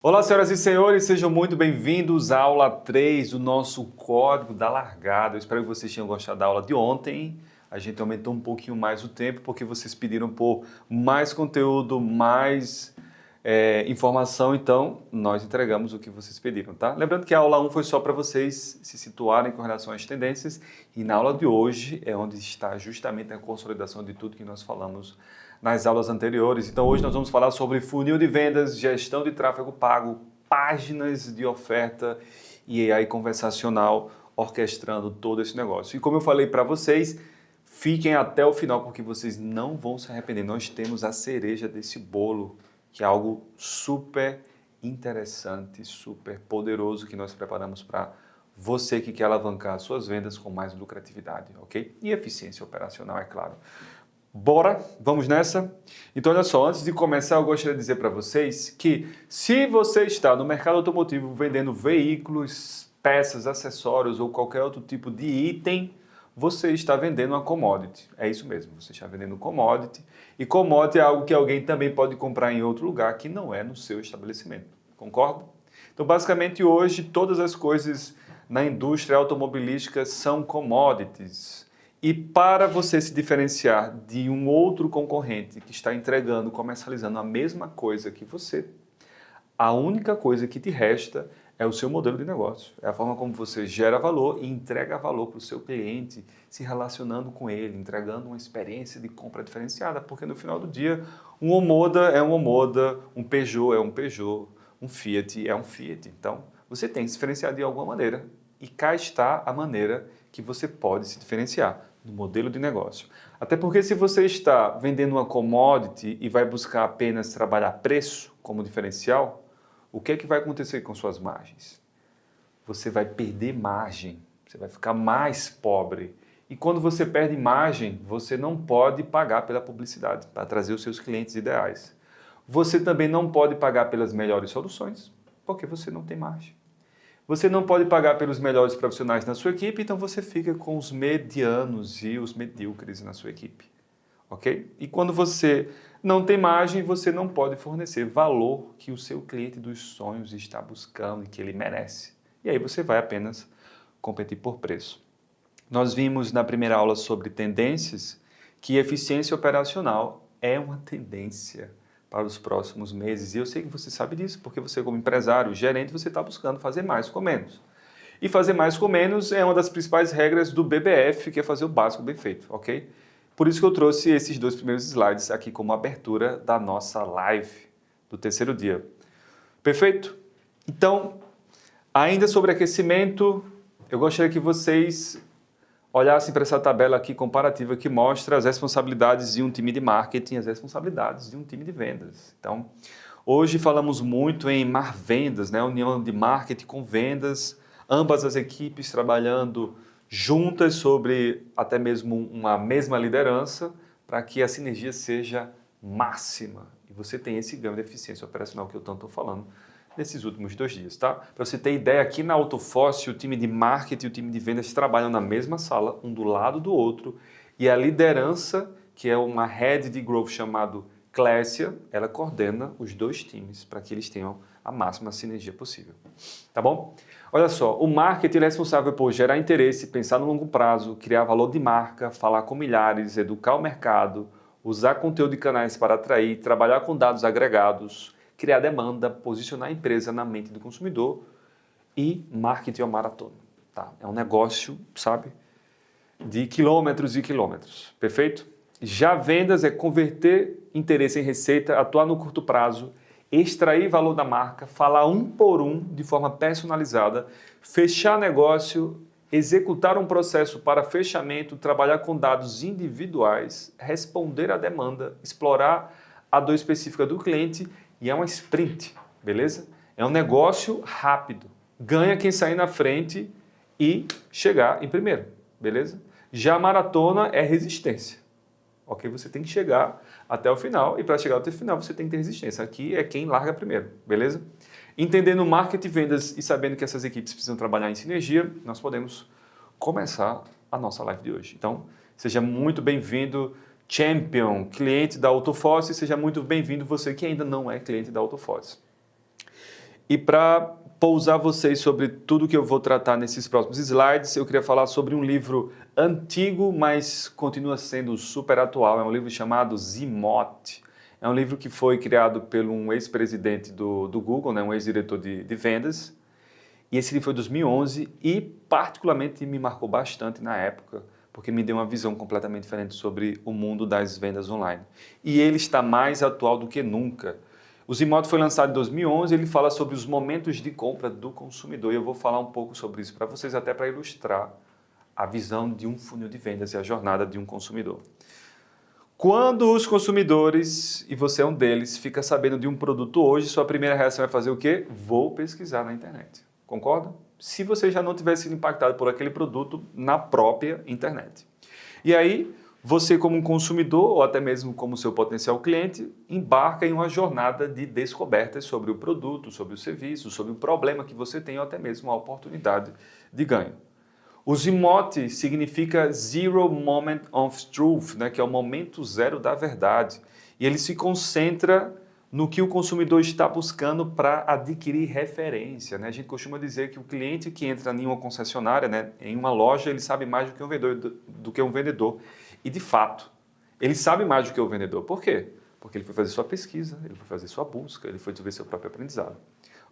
Olá, senhoras e senhores, sejam muito bem-vindos à aula 3 do nosso Código da Largada. Eu espero que vocês tenham gostado da aula de ontem. A gente aumentou um pouquinho mais o tempo porque vocês pediram por mais conteúdo, mais informação, então nós entregamos o que vocês pediram, tá? Lembrando que a aula 1 foi só para vocês se situarem com relação às tendências e na aula de hoje é onde está justamente a consolidação de tudo que nós falamos nas aulas anteriores. Então hoje nós vamos falar sobre funil de vendas, gestão de tráfego pago, páginas de oferta e AI conversacional orquestrando todo esse negócio. E como eu falei para vocês, fiquem até o final porque vocês não vão se arrepender. Nós temos a cereja desse bolo, que é algo super interessante, super poderoso que nós preparamos para você que quer alavancar suas vendas com mais lucratividade, ok? E eficiência operacional, é claro. Bora, vamos nessa? Então, olha só, antes de começar, eu gostaria de dizer para vocês que se você está no mercado automotivo vendendo veículos, peças, acessórios ou qualquer outro tipo de item, você está vendendo uma commodity. É isso mesmo, você está vendendo commodity. E commodity é algo que alguém também pode comprar em outro lugar que não é no seu estabelecimento. Concorda? Então, basicamente, hoje, todas as coisas na indústria automobilística são commodities. E para você se diferenciar de um outro concorrente que está entregando, comercializando a mesma coisa que você, a única coisa que te resta é o seu modelo de negócio. É a forma como você gera valor e entrega valor para o seu cliente, se relacionando com ele, entregando uma experiência de compra diferenciada. Porque no final do dia, um Omoda é um Omoda, um Peugeot é um Peugeot, um Fiat é um Fiat. Então, você tem que se diferenciar de alguma maneira. E cá está a maneira que você pode se diferenciar no modelo de negócio. Até porque se você está vendendo uma commodity e vai buscar apenas trabalhar preço como diferencial, o que é que vai acontecer com suas margens? Você vai perder margem, você vai ficar mais pobre. E quando você perde margem, você não pode pagar pela publicidade para trazer os seus clientes ideais. Você também não pode pagar pelas melhores soluções, porque você não tem margem. Você não pode pagar pelos melhores profissionais na sua equipe, então você fica com os medianos e os medíocres na sua equipe, ok? E quando você não tem margem, você não pode fornecer valor que o seu cliente dos sonhos está buscando e que ele merece. E aí você vai apenas competir por preço. Nós vimos na primeira aula sobre tendências que eficiência operacional é uma tendência para os próximos meses. E eu sei que você sabe disso, porque você como empresário, gerente, você está buscando fazer mais com menos. E fazer mais com menos é uma das principais regras do BBF, que é fazer o básico bem feito, ok? Por isso que eu trouxe esses dois primeiros slides aqui como abertura da nossa live do terceiro dia. Perfeito? Então, ainda sobre aquecimento, eu gostaria que vocês olhassem para essa tabela aqui comparativa que mostra as responsabilidades de um time de marketing e as responsabilidades de um time de vendas. Então, hoje falamos muito em vendas, né? União de marketing com vendas, ambas as equipes trabalhando juntas sobre até mesmo uma mesma liderança para que a sinergia seja máxima. E você tem esse ganho de eficiência operacional que eu tanto estou falando nesses últimos 2 dias, tá? Para você ter ideia, aqui na Autoforce, o time de marketing e o time de vendas trabalham na mesma sala, um do lado do outro, e a liderança, que é uma head de growth chamado Clécia, ela coordena os 2 times para que eles tenham a máxima sinergia possível. Tá bom? Olha só, o marketing é responsável por gerar interesse, pensar no longo prazo, criar valor de marca, falar com milhares, educar o mercado, usar conteúdo de canais para atrair, trabalhar com dados agregados, criar demanda, posicionar a empresa na mente do consumidor e marketing é uma maratona. Tá? É um negócio, sabe, de quilômetros e quilômetros. Perfeito? Já vendas é converter interesse em receita, atuar no curto prazo, extrair valor da marca, falar um por um de forma personalizada, fechar negócio, executar um processo para fechamento, trabalhar com dados individuais, responder à demanda, explorar a dor específica do cliente e é uma sprint, beleza? É um negócio rápido. Ganha quem sair na frente e chegar em primeiro, beleza? Já a maratona é resistência. Ok? Você tem que chegar até o final e para chegar até o final você tem que ter resistência. Aqui é quem larga primeiro, beleza? Entendendo marketing, vendas e sabendo que essas equipes precisam trabalhar em sinergia, nós podemos começar a nossa live de hoje. Então, seja muito bem-vindo, Champion, cliente da Autoforce, seja muito bem-vindo você que ainda não é cliente da Autoforce. E para pousar vocês sobre tudo que eu vou tratar nesses próximos slides, eu queria falar sobre um livro antigo, mas continua sendo super atual. É um livro chamado Zimote. É um livro que foi criado por um ex-presidente do Google, né, um ex-diretor de vendas. E esse livro foi de 2011 e particularmente me marcou bastante na época, porque me deu uma visão completamente diferente sobre o mundo das vendas online. E ele está mais atual do que nunca. O Zimote foi lançado em 2011 e ele fala sobre os momentos de compra do consumidor. E eu vou falar um pouco sobre isso para vocês, até para ilustrar a visão de um funil de vendas e a jornada de um consumidor. Quando os consumidores, e você é um deles, fica sabendo de um produto hoje, sua primeira reação é fazer o quê? Vou pesquisar na internet. Concorda? Se você já não tivesse sido impactado por aquele produto na própria internet. E aí, você como um consumidor, ou até mesmo como seu potencial cliente, embarca em uma jornada de descobertas sobre o produto, sobre o serviço, sobre o problema que você tem, ou até mesmo a oportunidade de ganho. O Zimote significa Zero Moment of Truth, né, que é o momento zero da verdade. E ele se concentra no que o consumidor está buscando para adquirir referência. Né? A gente costuma dizer que o cliente que entra em uma concessionária, né, em uma loja, ele sabe mais do que um vendedor. E, de fato, ele sabe mais do que o vendedor. Por quê? Porque ele foi fazer sua pesquisa, ele foi fazer sua busca, ele foi ver seu próprio aprendizado.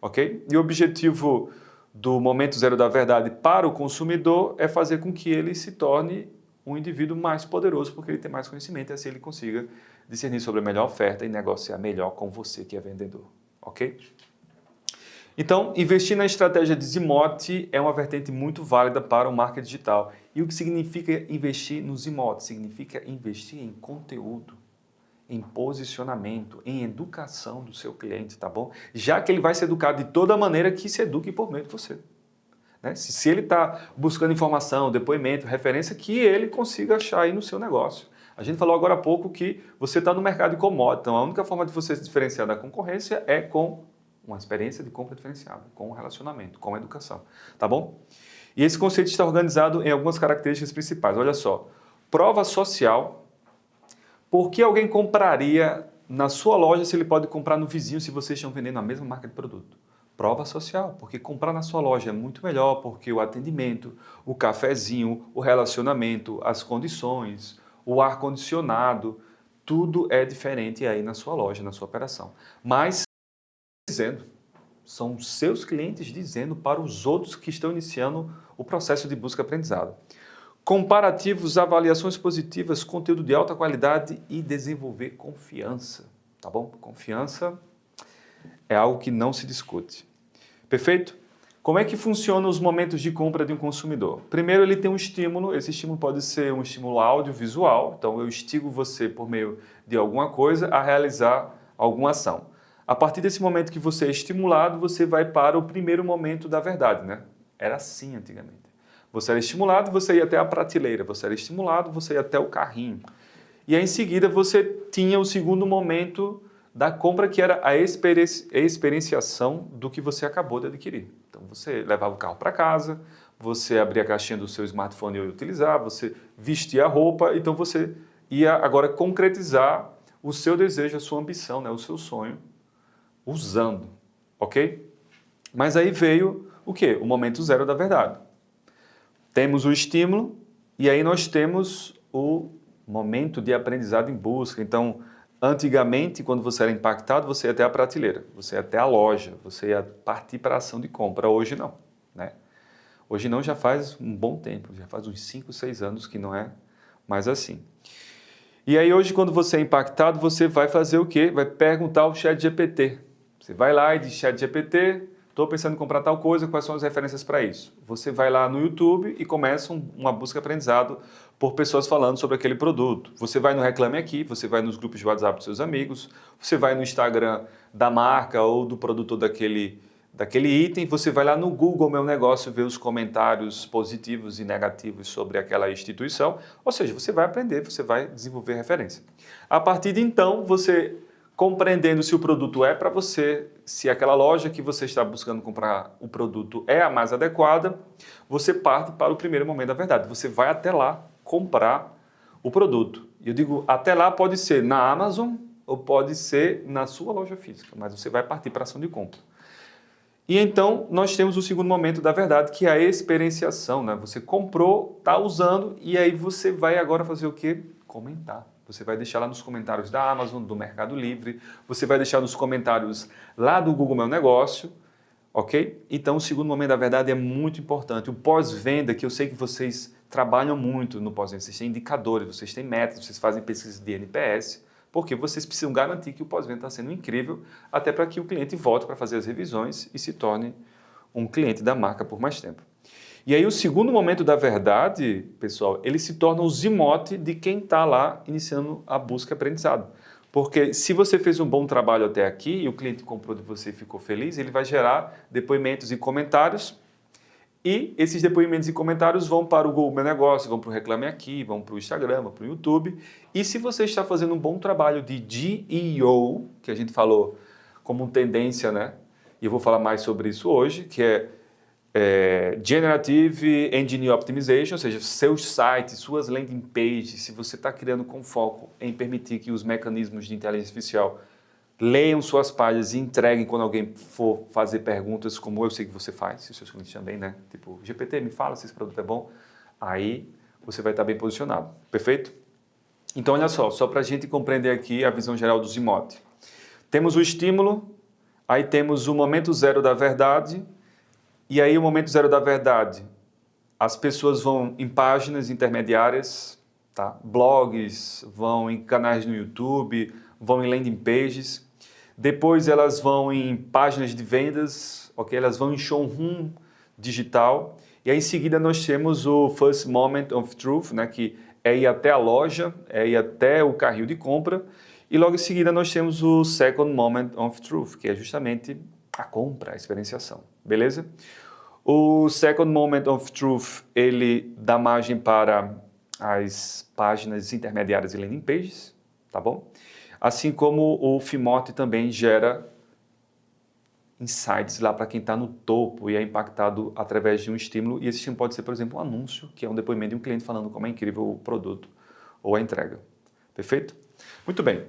Ok? E o objetivo do momento zero da verdade para o consumidor é fazer com que ele se torne um indivíduo mais poderoso, porque ele tem mais conhecimento e assim ele consiga discernir sobre a melhor oferta e negociar melhor com você que é vendedor. Ok? Então, investir na estratégia de Zimote é uma vertente muito válida para o marketing digital. E o que significa investir no Zimote? Significa investir em conteúdo, em posicionamento, em educação do seu cliente, tá bom? Já que ele vai ser educado de toda maneira que se eduque por meio de você. Né? Se ele está buscando informação, depoimento, referência, que ele consiga achar aí no seu negócio. A gente falou agora há pouco que você está no mercado de commodity, então a única forma de você se diferenciar da concorrência é com uma experiência de compra diferenciada, com um relacionamento, com a educação, tá bom? E esse conceito está organizado em algumas características principais. Olha só, prova social. Por que alguém compraria na sua loja se ele pode comprar no vizinho se vocês estão vendendo a mesma marca de produto? Prova social, porque comprar na sua loja é muito melhor, porque o atendimento, o cafezinho, o relacionamento, as condições, o ar-condicionado, tudo é diferente aí na sua loja, na sua operação. Mas, dizendo, são seus clientes dizendo para os outros que estão iniciando o processo de busca-aprendizado. Comparativos, avaliações positivas, conteúdo de alta qualidade e desenvolver confiança, tá bom? Confiança é algo que não se discute. Perfeito? Como é que funcionam os momentos de compra de um consumidor? Primeiro, ele tem um estímulo. Esse estímulo pode ser um estímulo audiovisual. Então, eu instigo você, por meio de alguma coisa, a realizar alguma ação. A partir desse momento que você é estimulado, você vai para o primeiro momento da verdade, né? Era assim antigamente. Você era estimulado, você ia até a prateleira. Você era estimulado, você ia até o carrinho. E aí, em seguida, você tinha o segundo momento da compra, que era a experienciação do que você acabou de adquirir. Então, você levava o carro para casa, você abria a caixinha do seu smartphone e ia utilizar, você vestia a roupa, então você ia agora concretizar o seu desejo, a sua ambição, né, o seu sonho, usando, ok? Mas aí veio o quê? O momento zero da verdade. Temos o estímulo e aí nós temos o momento de aprendizado em busca. Então, antigamente, quando você era impactado, você ia até a prateleira, você ia até a loja, você ia partir para a ação de compra. Hoje não, né? Hoje não, já faz um bom tempo, já faz uns 5, 6 anos que não é mais assim. E aí hoje, quando você é impactado, você vai fazer o quê? Vai perguntar ao ChatGPT. Você vai lá e diz, ChatGPT, estou pensando em comprar tal coisa, quais são as referências para isso? Você vai lá no YouTube e começa uma busca aprendizado por pessoas falando sobre aquele produto. Você vai no Reclame Aqui, você vai nos grupos de WhatsApp dos seus amigos, você vai no Instagram da marca ou do produtor daquele item, você vai lá no Google Meu Negócio ver os comentários positivos e negativos sobre aquela instituição, ou seja, você vai aprender, você vai desenvolver referência. A partir de então, você compreendendo se o produto é para você, se aquela loja que você está buscando comprar o produto é a mais adequada, você parte para o primeiro momento da verdade. Você vai até lá comprar o produto. E eu digo, até lá pode ser na Amazon ou pode ser na sua loja física, mas você vai partir para a ação de compra. E então nós temos o segundo momento da verdade, que é a experienciação, né? Você comprou, está usando e aí você vai agora fazer o quê? Comentar. Você vai deixar lá nos comentários da Amazon, do Mercado Livre, você vai deixar nos comentários lá do Google Meu Negócio, ok? Então o segundo momento da verdade é muito importante. O pós-venda, que eu sei que vocês trabalham muito no pós-venda, vocês têm indicadores, vocês têm metas, vocês fazem pesquisa de NPS, porque vocês precisam garantir que o pós-venda está sendo incrível, até para que o cliente volte para fazer as revisões e se torne um cliente da marca por mais tempo. E aí o segundo momento da verdade, pessoal, ele se torna o zimote de quem está lá iniciando a busca e aprendizado. Porque se você fez um bom trabalho até aqui e o cliente comprou de você e ficou feliz, ele vai gerar depoimentos e comentários. E esses depoimentos e comentários vão para o Google Meu Negócio, vão para o Reclame Aqui, vão para o Instagram, vão para o YouTube. E se você está fazendo um bom trabalho de GEO, que a gente falou como tendência, né? E eu vou falar mais sobre isso hoje, que é Generative Engine Optimization, ou seja, seus sites, suas landing pages, se você está criando com foco em permitir que os mecanismos de inteligência artificial leiam suas páginas e entreguem quando alguém for fazer perguntas, como eu sei que você faz, se os seus clientes também, né? Tipo, GPT, me fala se esse produto é bom. Aí você vai estar bem posicionado. Perfeito? Então, olha só para a gente compreender aqui a visão geral do Zimote. Temos o estímulo, aí temos o momento zero da verdade, e aí o momento zero da verdade, as pessoas vão em páginas intermediárias, tá? Blogs, vão em canais no YouTube, vão em landing pages. Depois elas vão em páginas de vendas, ok? Elas vão em showroom digital. E aí em seguida nós temos o First Moment of Truth, né? Que é ir até a loja, é ir até o carrinho de compra. E logo em seguida nós temos o Second Moment of Truth, que é justamente a compra, a experienciação. Beleza? O Second Moment of Truth, ele dá margem para as páginas intermediárias e landing pages, tá bom? Assim como o Fimote também gera insights lá para quem está no topo e é impactado através de um estímulo. E esse estímulo pode ser, por exemplo, um anúncio, que é um depoimento de um cliente falando como é incrível o produto ou a entrega. Perfeito? Muito bem.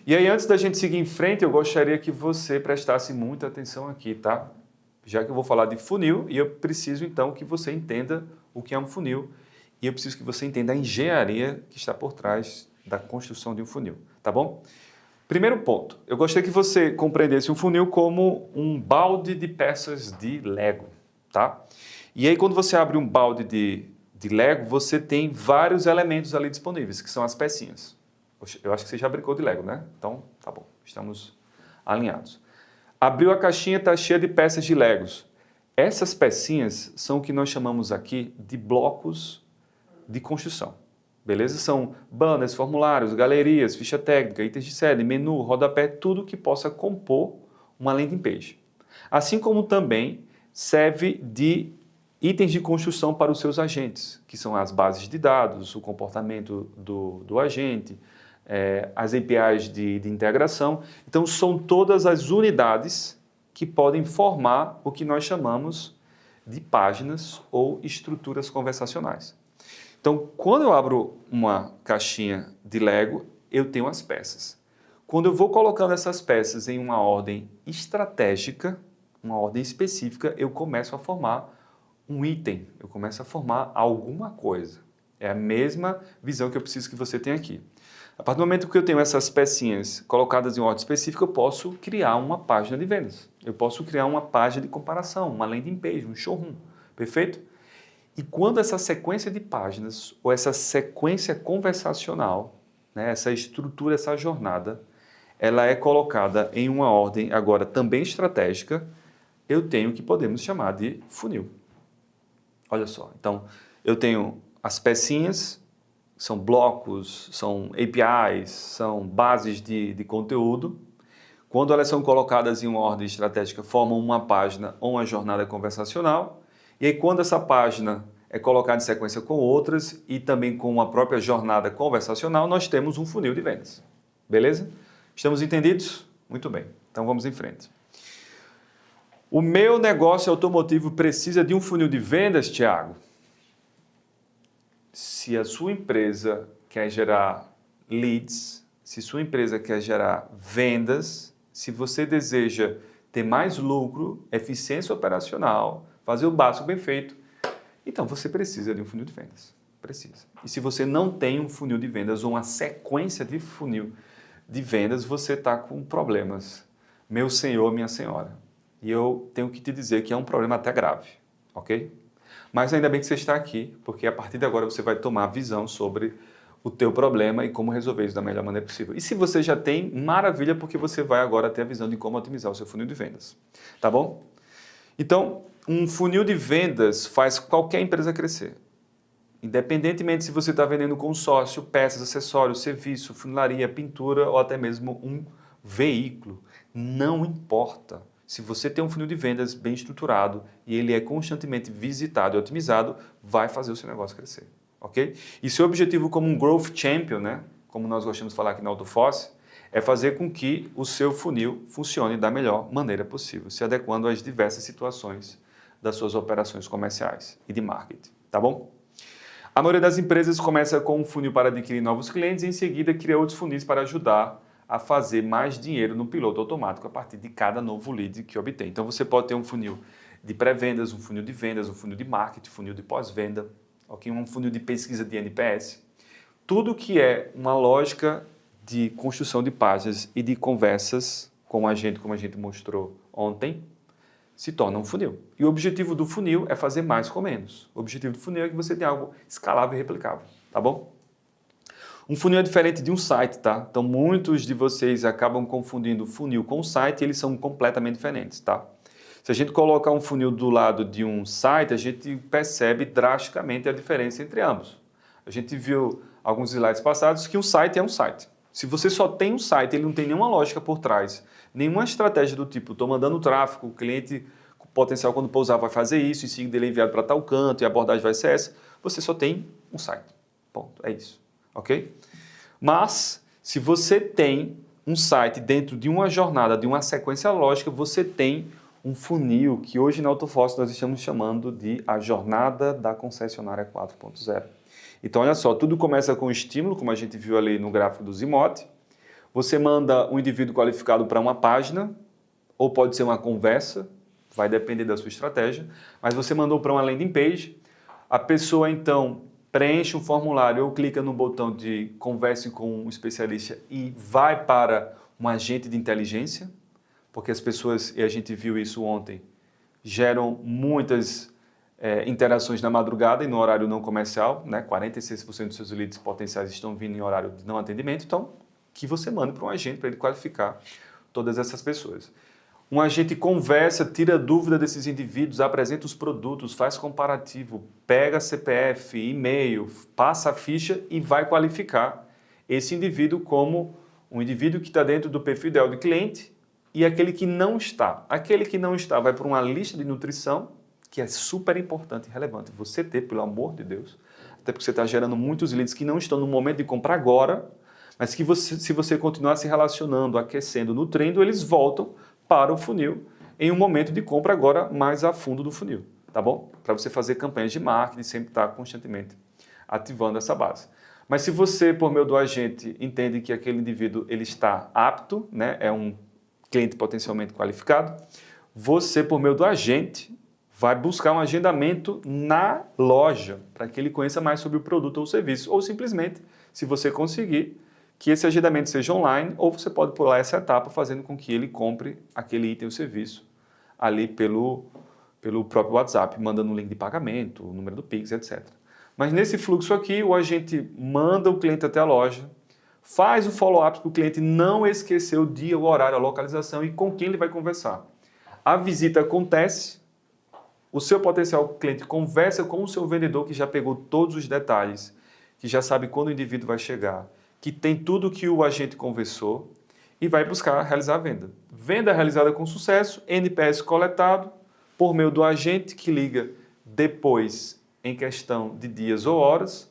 E aí, antes da gente seguir em frente, eu gostaria que você prestasse muita atenção aqui, tá? Já que eu vou falar de funil, e eu preciso, então, que você entenda o que é um funil. E eu preciso que você entenda a engenharia que está por trás da construção de um funil, tá bom? Primeiro ponto, eu gostaria que você compreendesse um funil como um balde de peças de Lego, tá? E aí, quando você abre um balde de Lego, você tem vários elementos ali disponíveis, que são as pecinhas. Eu acho que você já brincou de Lego, né? Então, tá bom, estamos alinhados. Abriu a caixinha, está cheia de peças de Legos. Essas pecinhas são o que nós chamamos aqui de blocos de construção. Beleza? São banners, formulários, galerias, ficha técnica, itens de série, menu, rodapé, tudo que possa compor uma landing page. Assim como também serve de itens de construção para os seus agentes, que são as bases de dados, o comportamento do agente, as APIs de integração. Então, são todas as unidades que podem formar o que nós chamamos de páginas ou estruturas conversacionais. Então, quando eu abro uma caixinha de Lego, eu tenho as peças. Quando eu vou colocando essas peças em uma ordem estratégica, uma ordem específica, eu começo a formar um item, eu começo a formar alguma coisa. É a mesma visão que eu preciso que você tenha aqui. A partir do momento que eu tenho essas pecinhas colocadas em ordem específica, eu posso criar uma página de vendas. Eu posso criar uma página de comparação, uma landing page, um showroom. Perfeito? E quando essa sequência de páginas ou essa sequência conversacional, né, essa estrutura, essa jornada, ela é colocada em uma ordem agora também estratégica, eu tenho o que podemos chamar de funil. Olha só, então eu tenho as pecinhas, são blocos, são APIs, são bases de conteúdo. Quando elas são colocadas em uma ordem estratégica, formam uma página ou uma jornada conversacional. E aí, quando essa página é colocada em sequência com outras e também com a própria jornada conversacional, nós temos um funil de vendas. Beleza? Estamos entendidos? Muito bem. Então, vamos em frente. O meu negócio automotivo precisa de um funil de vendas, Thiago? Se a sua empresa quer gerar leads, se sua empresa quer gerar vendas, se você deseja ter mais lucro, eficiência operacional, fazer o básico bem feito, então você precisa de um funil de vendas. Precisa. E se você não tem um funil de vendas ou uma sequência de funil de vendas, você está com problemas. Meu senhor, minha senhora. E eu tenho que te dizer que é um problema até grave, ok? Mas ainda bem que você está aqui, porque a partir de agora você vai tomar visão sobre o teu problema e como resolver isso da melhor maneira possível. E se você já tem, maravilha, porque você vai agora ter a visão de como otimizar o seu funil de vendas. Tá bom? Então, um funil de vendas faz qualquer empresa crescer. Independentemente se você está vendendo consórcio, peças, acessórios, serviço, funilaria, pintura ou até mesmo um veículo. Não importa. Se você tem um funil de vendas bem estruturado e ele é constantemente visitado e otimizado, vai fazer o seu negócio crescer. Ok? E seu objetivo como um Growth Champion, né? Como nós gostamos de falar aqui na Autoforce, é fazer com que o seu funil funcione da melhor maneira possível, se adequando às diversas situações das suas operações comerciais e de marketing. Tá bom? A maioria das empresas começa com um funil para adquirir novos clientes e em seguida cria outros funis para ajudar a fazer mais dinheiro no piloto automático a partir de cada novo lead que obtém. Então você pode ter um funil de pré-vendas, um funil de vendas, um funil de marketing, um funil de pós-venda, okay? Um funil de pesquisa de NPS. Tudo que é uma lógica de construção de páginas e de conversas com a gente, como a gente mostrou ontem, se torna um funil. E o objetivo do funil é fazer mais com menos. O objetivo do funil é que você tenha algo escalável e replicável, tá bom? Um funil é diferente de um site, tá? Então, muitos de vocês acabam confundindo funil com site e eles são completamente diferentes, tá? Se a gente colocar um funil do lado de um site, a gente percebe drasticamente a diferença entre ambos. A gente viu alguns slides passados que um site é um site. Se você só tem um site, ele não tem nenhuma lógica por trás, nenhuma estratégia do tipo, estou mandando tráfego, o cliente potencial quando pousar vai fazer isso, em seguida ele é enviado para tal canto e a abordagem vai ser essa, você só tem um site. Ponto. É isso. Ok? Mas, se você tem um site dentro de uma jornada, de uma sequência lógica, você tem um funil que hoje na Autoforce nós estamos chamando de a jornada da concessionária 4.0. Então, olha só, tudo começa com estímulo, como a gente viu ali no gráfico do Zimote. Você manda um indivíduo qualificado para uma página, ou pode ser uma conversa, vai depender da sua estratégia, mas você mandou para uma landing page, a pessoa então preenche um formulário ou clica no botão de converse com um especialista e vai para um agente de inteligência, porque as pessoas, e a gente viu isso ontem, geram muitas interações na madrugada e no horário não comercial, né? 46% dos seus leads potenciais estão vindo em horário de não atendimento, então que você mande para um agente para ele qualificar todas essas pessoas. Um agente conversa, tira dúvida desses indivíduos, apresenta os produtos, faz comparativo, pega CPF, e-mail, passa a ficha e vai qualificar esse indivíduo como um indivíduo que está dentro do perfil ideal de cliente e aquele que não está. Aquele que não está vai para uma lista de nutrição, que é super importante e relevante você ter, pelo amor de Deus, até porque você está gerando muitos leads que não estão no momento de comprar agora, mas que se você continuar se relacionando, aquecendo, nutrindo, eles voltam para o funil em um momento de compra agora mais a fundo do funil, tá bom? Para você fazer campanhas de marketing, sempre estar constantemente ativando essa base. Mas se você, por meio do agente, entende que aquele indivíduo ele está apto, né, é um cliente potencialmente qualificado, você, por meio do agente, vai buscar um agendamento na loja para que ele conheça mais sobre o produto ou serviço, ou simplesmente, se você conseguir, que esse agendamento seja online, ou você pode pular essa etapa fazendo com que ele compre aquele item ou serviço ali pelo próprio WhatsApp, mandando um link de pagamento, o número do Pix, etc. Mas nesse fluxo aqui, o agente manda o cliente até a loja, faz o follow-up para o cliente não esquecer o dia, o horário, a localização e com quem ele vai conversar. A visita acontece, o seu potencial cliente conversa com o seu vendedor que já pegou todos os detalhes, que já sabe quando o indivíduo vai chegar, que tem tudo que o agente conversou e vai buscar realizar a venda. Venda realizada com sucesso, NPS coletado por meio do agente que liga depois em questão de dias ou horas,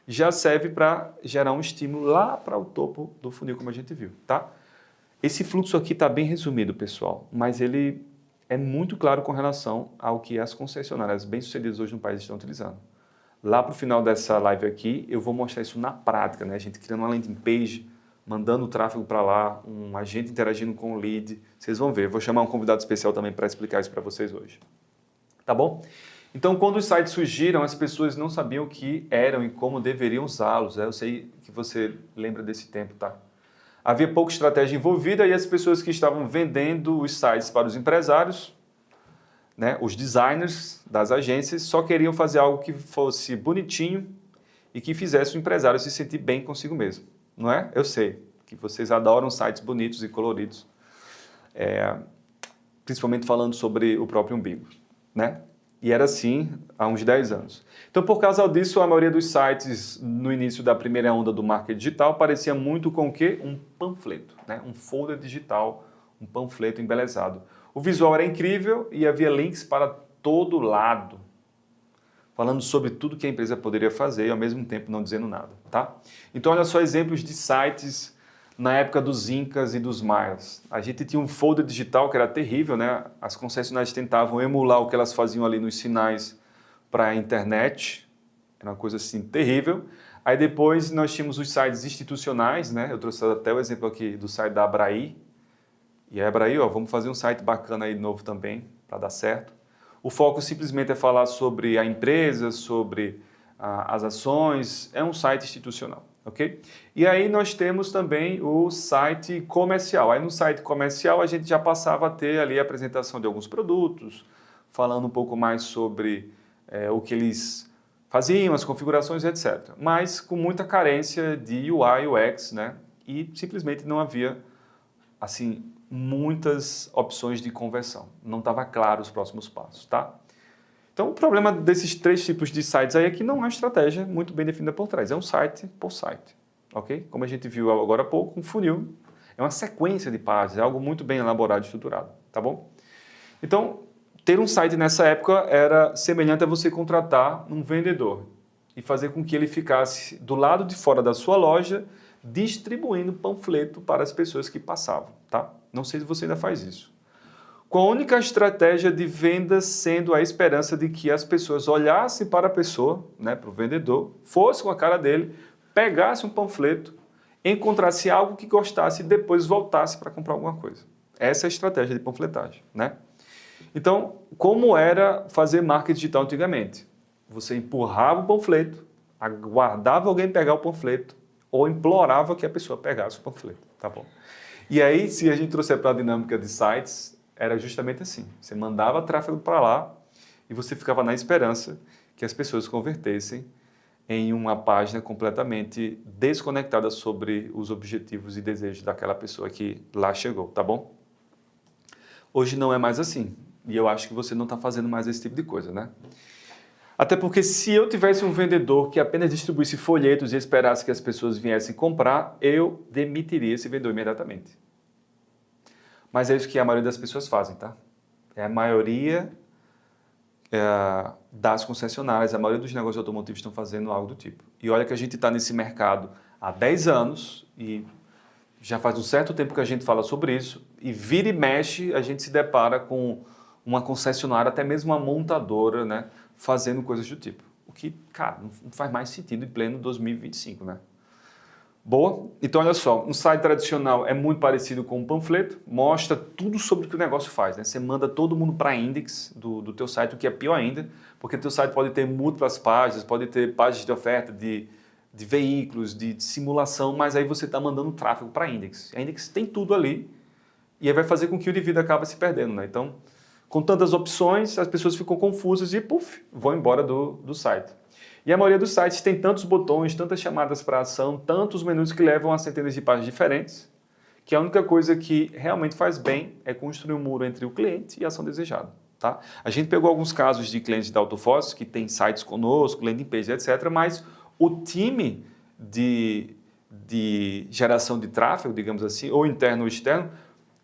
já serve para gerar um estímulo lá para o topo do funil, como a gente viu, tá? Esse fluxo aqui está bem resumido, pessoal, mas ele é muito claro com relação ao que as concessionárias bem-sucedidas hoje no país estão utilizando. Lá para o final dessa live aqui, eu vou mostrar isso na prática, né? A gente criando uma landing page mandando o tráfego para lá, um agente interagindo com o lead. Vocês vão ver, vou chamar um convidado especial também para explicar isso para vocês hoje. Tá bom? Então, quando os sites surgiram, as pessoas não sabiam o que eram e como deveriam usá-los. Eu sei que você lembra desse tempo, tá? Havia pouca estratégia envolvida e as pessoas que estavam vendendo os sites para os empresários, né, os designers das agências, só queriam fazer algo que fosse bonitinho e que fizesse o empresário se sentir bem consigo mesmo. Não é? Eu sei que vocês adoram sites bonitos e coloridos, principalmente falando sobre o próprio umbigo, né? E era assim há uns 10 anos. Então, por causa disso, a maioria dos sites no início da primeira onda do marketing digital parecia muito com o quê? Um panfleto, né? Um folder digital, um panfleto embelezado. O visual era incrível e havia links para todo lado, falando sobre tudo que a empresa poderia fazer e ao mesmo tempo não dizendo nada, tá? Então, olha só exemplos de sites na época dos Incas e dos Maias. A gente tinha um folder digital que era terrível, né? As concessionárias tentavam emular o que elas faziam ali nos sinais para a internet. Era uma coisa assim terrível. Aí depois nós tínhamos os sites institucionais, né? Eu trouxe até o exemplo aqui do site da Abraí. E a Abraí, ó, vamos fazer um site bacana aí novo também, para dar certo. O foco simplesmente é falar sobre a empresa, sobre as ações. É um site institucional. Ok? E aí nós temos também o site comercial. Aí no site comercial a gente já passava a ter ali a apresentação de alguns produtos, falando um pouco mais sobre o que eles faziam, as configurações, etc. Mas com muita carência de UI, UX, né? E simplesmente não havia, assim, muitas opções de conversão. Não estava claro os próximos passos, tá? Então, o problema desses 3 tipos de sites aí é que não há estratégia muito bem definida por trás. É um site por site, ok? Como a gente viu agora há pouco, um funil é uma sequência de páginas, é algo muito bem elaborado e estruturado, tá bom? Então, ter um site nessa época era semelhante a você contratar um vendedor e fazer com que ele ficasse do lado de fora da sua loja distribuindo panfleto para as pessoas que passavam, tá? Não sei se você ainda faz isso. Com a única estratégia de venda sendo a esperança de que as pessoas olhassem para a pessoa, né, para o vendedor, fossem com a cara dele, pegassem um panfleto, encontrasse algo que gostasse e depois voltasse para comprar alguma coisa. Essa é a estratégia de panfletagem, né? Então, como era fazer marketing digital antigamente? Você empurrava o panfleto, aguardava alguém pegar o panfleto ou implorava que a pessoa pegasse o panfleto, tá bom? E aí, se a gente trouxer para a dinâmica de sites, era justamente assim. Você mandava tráfego para lá e você ficava na esperança que as pessoas convertessem em uma página completamente desconectada sobre os objetivos e desejos daquela pessoa que lá chegou, tá bom? Hoje não é mais assim. E eu acho que você não está fazendo mais esse tipo de coisa, né? Até porque se eu tivesse um vendedor que apenas distribuísse folhetos e esperasse que as pessoas viessem comprar, eu demitiria esse vendedor imediatamente. Mas é isso que a maioria das pessoas fazem, tá? É a maioria das concessionárias, a maioria dos negócios automotivos estão fazendo algo do tipo. E olha que a gente está nesse mercado há 10 anos e já faz um certo tempo que a gente fala sobre isso e vira e mexe a gente se depara com uma concessionária, até mesmo uma montadora, né, fazendo coisas do tipo. O que, cara, não faz mais sentido em pleno 2025, né? Boa? Então, olha só, um site tradicional é muito parecido com um panfleto, mostra tudo sobre o que o negócio faz, né? Você manda todo mundo para index do teu site, o que é pior ainda, porque o teu site pode ter múltiplas páginas, pode ter páginas de oferta de veículos, de simulação, mas aí você está mandando tráfego para index. A index tem tudo ali e aí vai fazer com que o indivíduo acabe se perdendo, né? Então, com tantas opções, as pessoas ficam confusas e, puf, vão embora do site. E a maioria dos sites tem tantos botões, tantas chamadas para ação, tantos menus que levam a centenas de páginas diferentes, que a única coisa que realmente faz bem é construir um muro entre o cliente e a ação desejada. Tá? A gente pegou alguns casos de clientes da Autofoss que tem sites conosco, landing page, etc., mas o time de geração de tráfego, digamos assim, ou interno ou externo,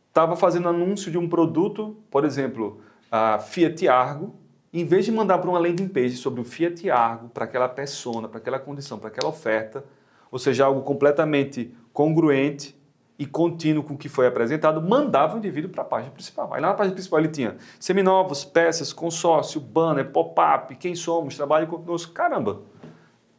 estava fazendo anúncio de um produto, por exemplo, a Fiat Argo. Em vez de mandar para uma landing page sobre o Fiat Argo, para aquela persona, para aquela condição, para aquela oferta, ou seja, algo completamente congruente e contínuo com o que foi apresentado, mandava o indivíduo para a página principal. Aí lá na página principal ele tinha seminovos, peças, consórcio, banner, pop-up, quem somos, trabalhe conosco. Caramba,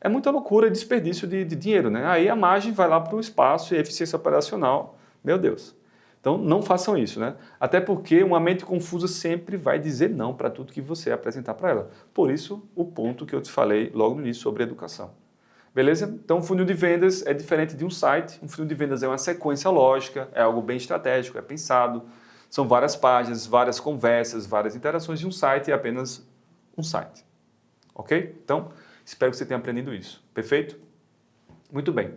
é muita loucura e desperdício de dinheiro, né? Aí a margem vai lá para o espaço e a eficiência operacional, meu Deus. Então não façam isso, né? Até porque uma mente confusa sempre vai dizer não para tudo que você apresentar para ela. Por isso, o ponto que eu te falei logo no início sobre educação. Beleza? Então, um funil de vendas é diferente de um site. Um funil de vendas é uma sequência lógica, é algo bem estratégico, é pensado. São várias páginas, várias conversas, várias interações. E um site é apenas um site. Ok? Então, espero que você tenha aprendido isso. Perfeito? Muito bem.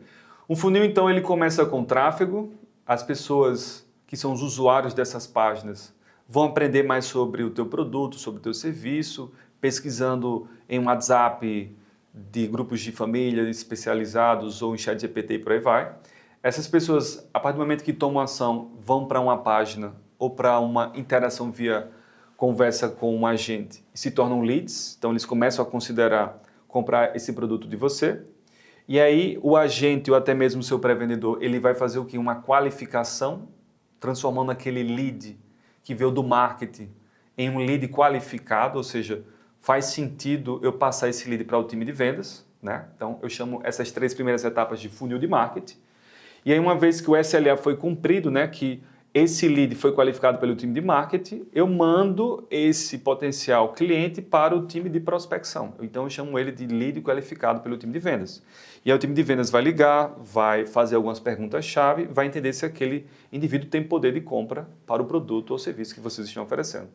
Um funil, então, ele começa com tráfego. As pessoas que são os usuários dessas páginas vão aprender mais sobre o teu produto, sobre o teu serviço, pesquisando em um WhatsApp de grupos de família especializados ou em ChatGPT e por aí vai. Essas pessoas, a partir do momento que tomam ação, vão para uma página ou para uma interação via conversa com um agente e se tornam leads, então eles começam a considerar comprar esse produto de você. E aí o agente ou até mesmo o seu pré-vendedor, ele vai fazer o quê? Uma qualificação, transformando aquele lead que veio do marketing em um lead qualificado, ou seja, faz sentido eu passar esse lead para o time de vendas, né? Então eu chamo essas 3 primeiras etapas de funil de marketing. E aí uma vez que o SLA foi cumprido, né, que esse lead foi qualificado pelo time de marketing, eu mando esse potencial cliente para o time de prospecção. Então eu chamo ele de lead qualificado pelo time de vendas. E aí o time de vendas vai ligar, vai fazer algumas perguntas-chave, vai entender se aquele indivíduo tem poder de compra para o produto ou serviço que vocês estão oferecendo.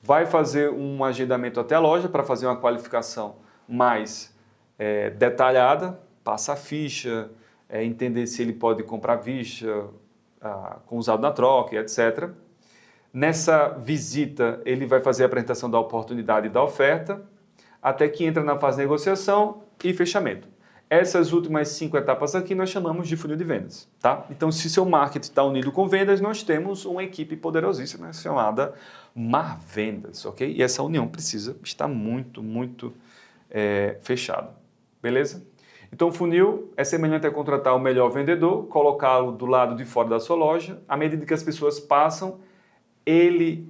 Vai fazer um agendamento até a loja para fazer uma qualificação mais detalhada, passa a ficha, entender se ele pode comprar à vista, com usado na troca, etc. Nessa visita, ele vai fazer a apresentação da oportunidade e da oferta, até que entra na fase de negociação e fechamento. Essas últimas 5 etapas aqui nós chamamos de funil de vendas, tá? Então, se seu marketing está unido com vendas, nós temos uma equipe poderosíssima chamada Marvendas, ok? E essa união precisa estar muito fechada, beleza? Então, o funil é semelhante a contratar o melhor vendedor, colocá-lo do lado de fora da sua loja. À medida que as pessoas passam, ele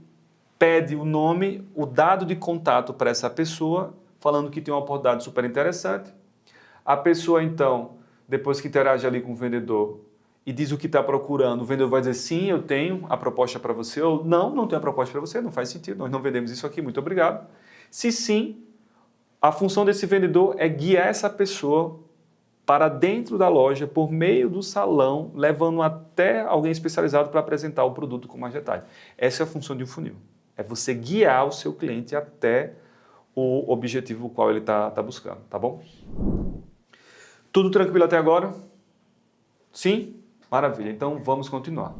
pede o nome, o dado de contato para essa pessoa, falando que tem uma oportunidade super interessante. A pessoa, então, depois que interage ali com o vendedor e diz o que está procurando, o vendedor vai dizer sim, eu tenho a proposta para você, ou não tenho a proposta para você, não faz sentido, nós não vendemos isso aqui, muito obrigado. Se sim, a função desse vendedor é guiar essa pessoa para dentro da loja, por meio do salão, levando até alguém especializado para apresentar o produto com mais detalhe. Essa é a função de um funil. É você guiar o seu cliente até o objetivo qual ele está buscando, tá bom? Tudo tranquilo até agora? Sim? Maravilha. Então vamos continuar.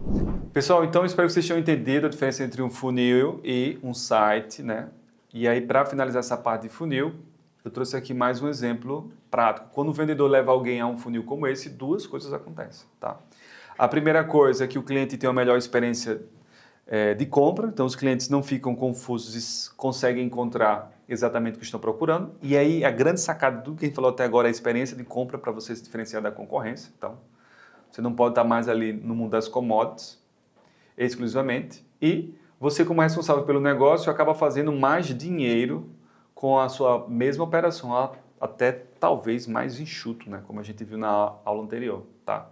Pessoal, então espero que vocês tenham entendido a diferença entre um funil e um site, né? E aí, para finalizar essa parte de funil, eu trouxe aqui mais um exemplo prático. Quando o vendedor leva alguém a um funil como esse, 2 coisas acontecem, tá? A primeira coisa é que o cliente tem uma melhor experiência de compra, então os clientes não ficam confusos e conseguem encontrar exatamente o que estão procurando. E aí a grande sacada do que a gente falou até agora é a experiência de compra para você se diferenciar da concorrência. Então, você não pode estar mais ali no mundo das commodities exclusivamente. E você, como responsável pelo negócio, acaba fazendo mais dinheiro com a sua mesma operação, até talvez mais enxuto, né? Como a gente viu na aula anterior, tá?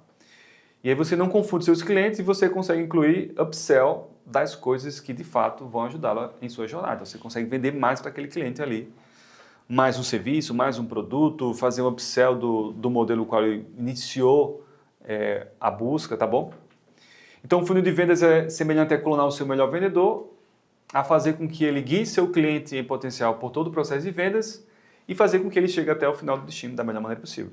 E aí você não confunde seus clientes e você consegue incluir upsell das coisas que de fato vão ajudá-la em sua jornada. Você consegue vender mais para aquele cliente ali, mais um serviço, mais um produto, fazer um upsell do modelo qual ele iniciou a busca, tá bom? Então o funil de vendas é semelhante a clonar o seu melhor vendedor, a fazer com que ele guie seu cliente em potencial por todo o processo de vendas e fazer com que ele chegue até o final do destino da melhor maneira possível.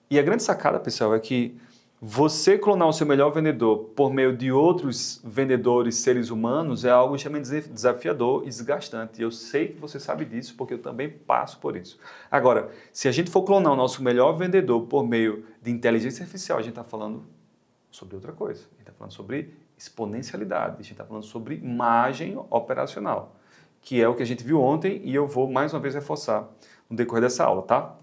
E a grande sacada, pessoal, é que você clonar o seu melhor vendedor por meio de outros vendedores, seres humanos, é algo extremamente desafiador e desgastante. Eu sei que você sabe disso, porque eu também passo por isso. Agora, se a gente for clonar o nosso melhor vendedor por meio de inteligência artificial, a gente está falando sobre outra coisa. A gente está falando sobre exponencialidade, a gente está falando sobre imagem operacional, que é o que a gente viu ontem e eu vou mais uma vez reforçar no decorrer dessa aula, tá?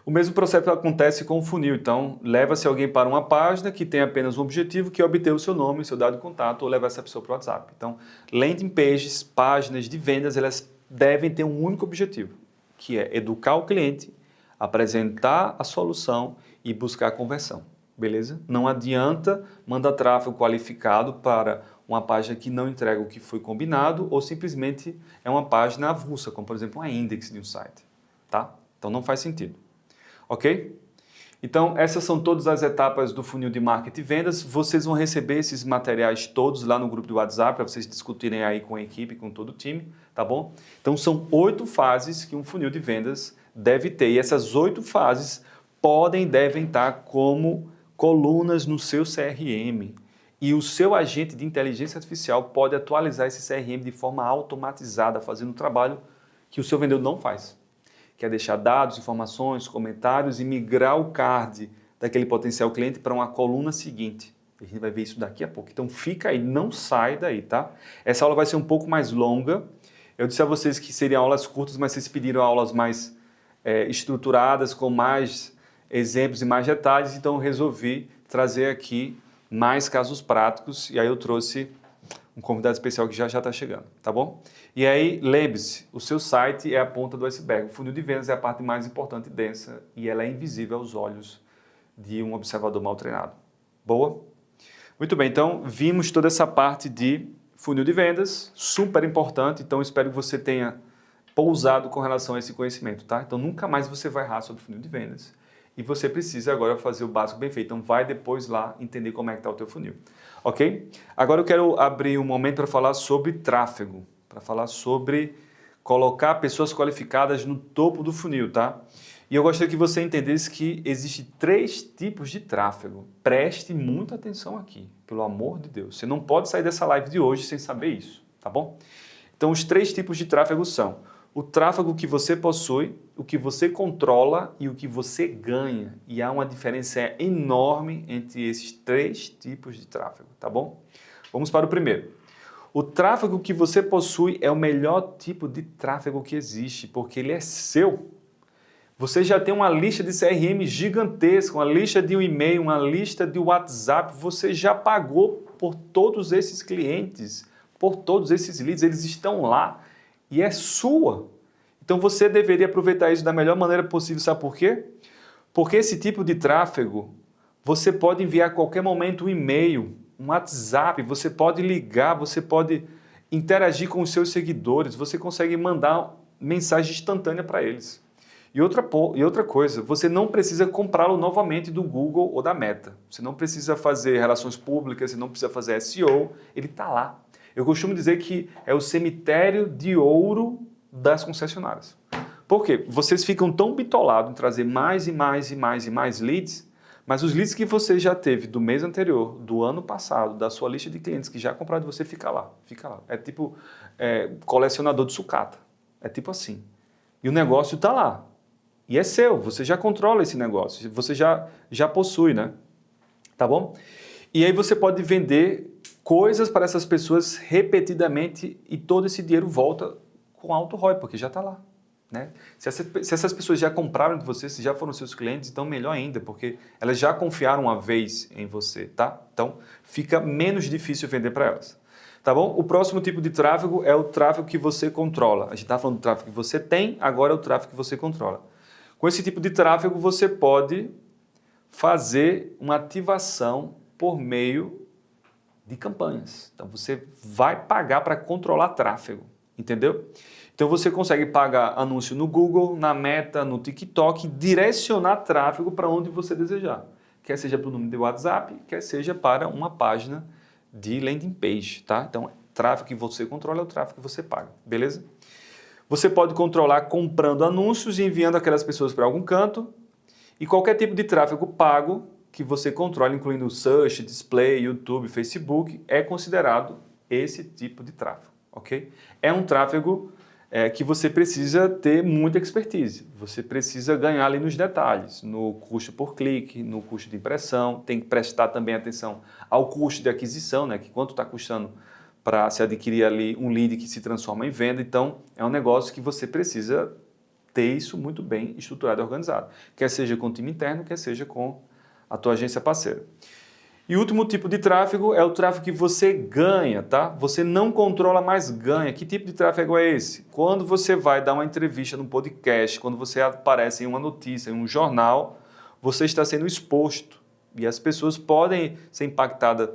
O mesmo processo acontece com o funil, então leva-se alguém para uma página que tem apenas um objetivo, que é obter o seu nome, seu dado de contato ou levar essa pessoa para o WhatsApp. Então, landing pages, páginas de vendas, elas devem ter um único objetivo, que é educar o cliente apresentar a solução e buscar a conversão, beleza? Não adianta mandar tráfego qualificado para uma página que não entrega o que foi combinado ou simplesmente é uma página avulsa, como por exemplo uma index de um site, tá? Então não faz sentido, ok? Então essas são todas as etapas do funil de marketing e vendas. Vocês vão receber esses materiais todos lá no grupo do WhatsApp para vocês discutirem aí com a equipe, com todo o time, tá bom? Então são 8 fases que um funil de vendas deve ter e essas 8 fases podem e devem estar como colunas no seu CRM. E o seu agente de inteligência artificial pode atualizar esse CRM de forma automatizada, fazendo um trabalho que o seu vendedor não faz. Que é deixar dados, informações, comentários e migrar o card daquele potencial cliente para uma coluna seguinte. A gente vai ver isso daqui a pouco. Então fica aí, não sai daí, tá? Essa aula vai ser um pouco mais longa. Eu disse a vocês que seriam aulas curtas, mas vocês pediram aulas mais estruturadas, com mais exemplos e mais detalhes, então eu resolvi trazer aqui mais casos práticos e aí eu trouxe um convidado especial que já está chegando, tá bom? E aí, lembre-se, o seu site é a ponta do iceberg. O funil de vendas é a parte mais importante e densa e ela é invisível aos olhos de um observador mal treinado. Boa? Muito bem, então vimos toda essa parte de funil de vendas, super importante, então espero que você tenha pousado com relação a esse conhecimento, tá? Então nunca mais você vai errar sobre funil de vendas e você precisa agora fazer o básico bem feito. Então vai depois lá entender como é que está o teu funil, ok? Agora eu quero abrir um momento para falar sobre tráfego, para falar sobre colocar pessoas qualificadas no topo do funil, tá? E eu gostaria que você entendesse que existem 3 tipos de tráfego. Preste muita atenção aqui, pelo amor de Deus. Você não pode sair dessa live de hoje sem saber isso, tá bom? Então os 3 tipos de tráfego são o tráfego que você possui, o que você controla e o que você ganha. E há uma diferença enorme entre esses 3 tipos de tráfego, tá bom? Vamos para o primeiro. O tráfego que você possui é o melhor tipo de tráfego que existe, porque ele é seu. Você já tem uma lista de CRM gigantesca, uma lista de e-mail, uma lista de WhatsApp, você já pagou por todos esses clientes, por todos esses leads, eles estão lá e é sua. Então você deveria aproveitar isso da melhor maneira possível, sabe por quê? Porque esse tipo de tráfego, você pode enviar a qualquer momento um e-mail, um WhatsApp, você pode ligar, você pode interagir com os seus seguidores, você consegue mandar mensagem instantânea para eles. E outra coisa, você não precisa comprá-lo novamente do Google ou da Meta. Você não precisa fazer relações públicas, você não precisa fazer SEO, ele está lá. Eu costumo dizer que é o cemitério de ouro das concessionárias. Por quê? Vocês ficam tão bitolados em trazer mais e mais e mais e mais leads, mas os leads que você já teve do mês anterior, do ano passado, da sua lista de clientes que já compraram de você, fica lá, fica lá. É tipo colecionador de sucata. É tipo assim. E o negócio está lá. E é seu, você já controla esse negócio, você já possui, né? Tá bom? E aí você pode vender coisas para essas pessoas repetidamente e todo esse dinheiro volta com alto ROI, porque já está lá. Né? Se essas pessoas já compraram de você, se já foram seus clientes, então melhor ainda, porque elas já confiaram uma vez em você, tá? Então fica menos difícil vender para elas. Tá bom? O próximo tipo de tráfego é o tráfego que você controla. A gente está falando do tráfego que você tem, agora é o tráfego que você controla. Com esse tipo de tráfego, você pode fazer uma ativação por meio de campanhas. Então, você vai pagar para controlar tráfego, entendeu? Então, você consegue pagar anúncio no Google, na Meta, no TikTok, direcionar tráfego para onde você desejar. Quer seja para o número de WhatsApp, quer seja para uma página de landing page, tá? Então, tráfego que você controla é o tráfego que você paga, beleza? Você pode controlar comprando anúncios e enviando aquelas pessoas para algum canto. E qualquer tipo de tráfego pago que você controla, incluindo Search, Display, YouTube, Facebook, é considerado esse tipo de tráfego, ok? É um tráfego que você precisa ter muita expertise. Você precisa ganhar ali nos detalhes, no custo por clique, no custo de impressão. Tem que prestar também atenção ao custo de aquisição, né? Que quanto está custando para se adquirir ali um lead que se transforma em venda. Então, é um negócio que você precisa ter isso muito bem estruturado e organizado. Quer seja com o time interno, quer seja com a tua agência parceira. E o último tipo de tráfego é o tráfego que você ganha, tá? Você não controla, mas ganha. Que tipo de tráfego é esse? Quando você vai dar uma entrevista num podcast, quando você aparece em uma notícia, em um jornal, você está sendo exposto. E as pessoas podem ser impactadas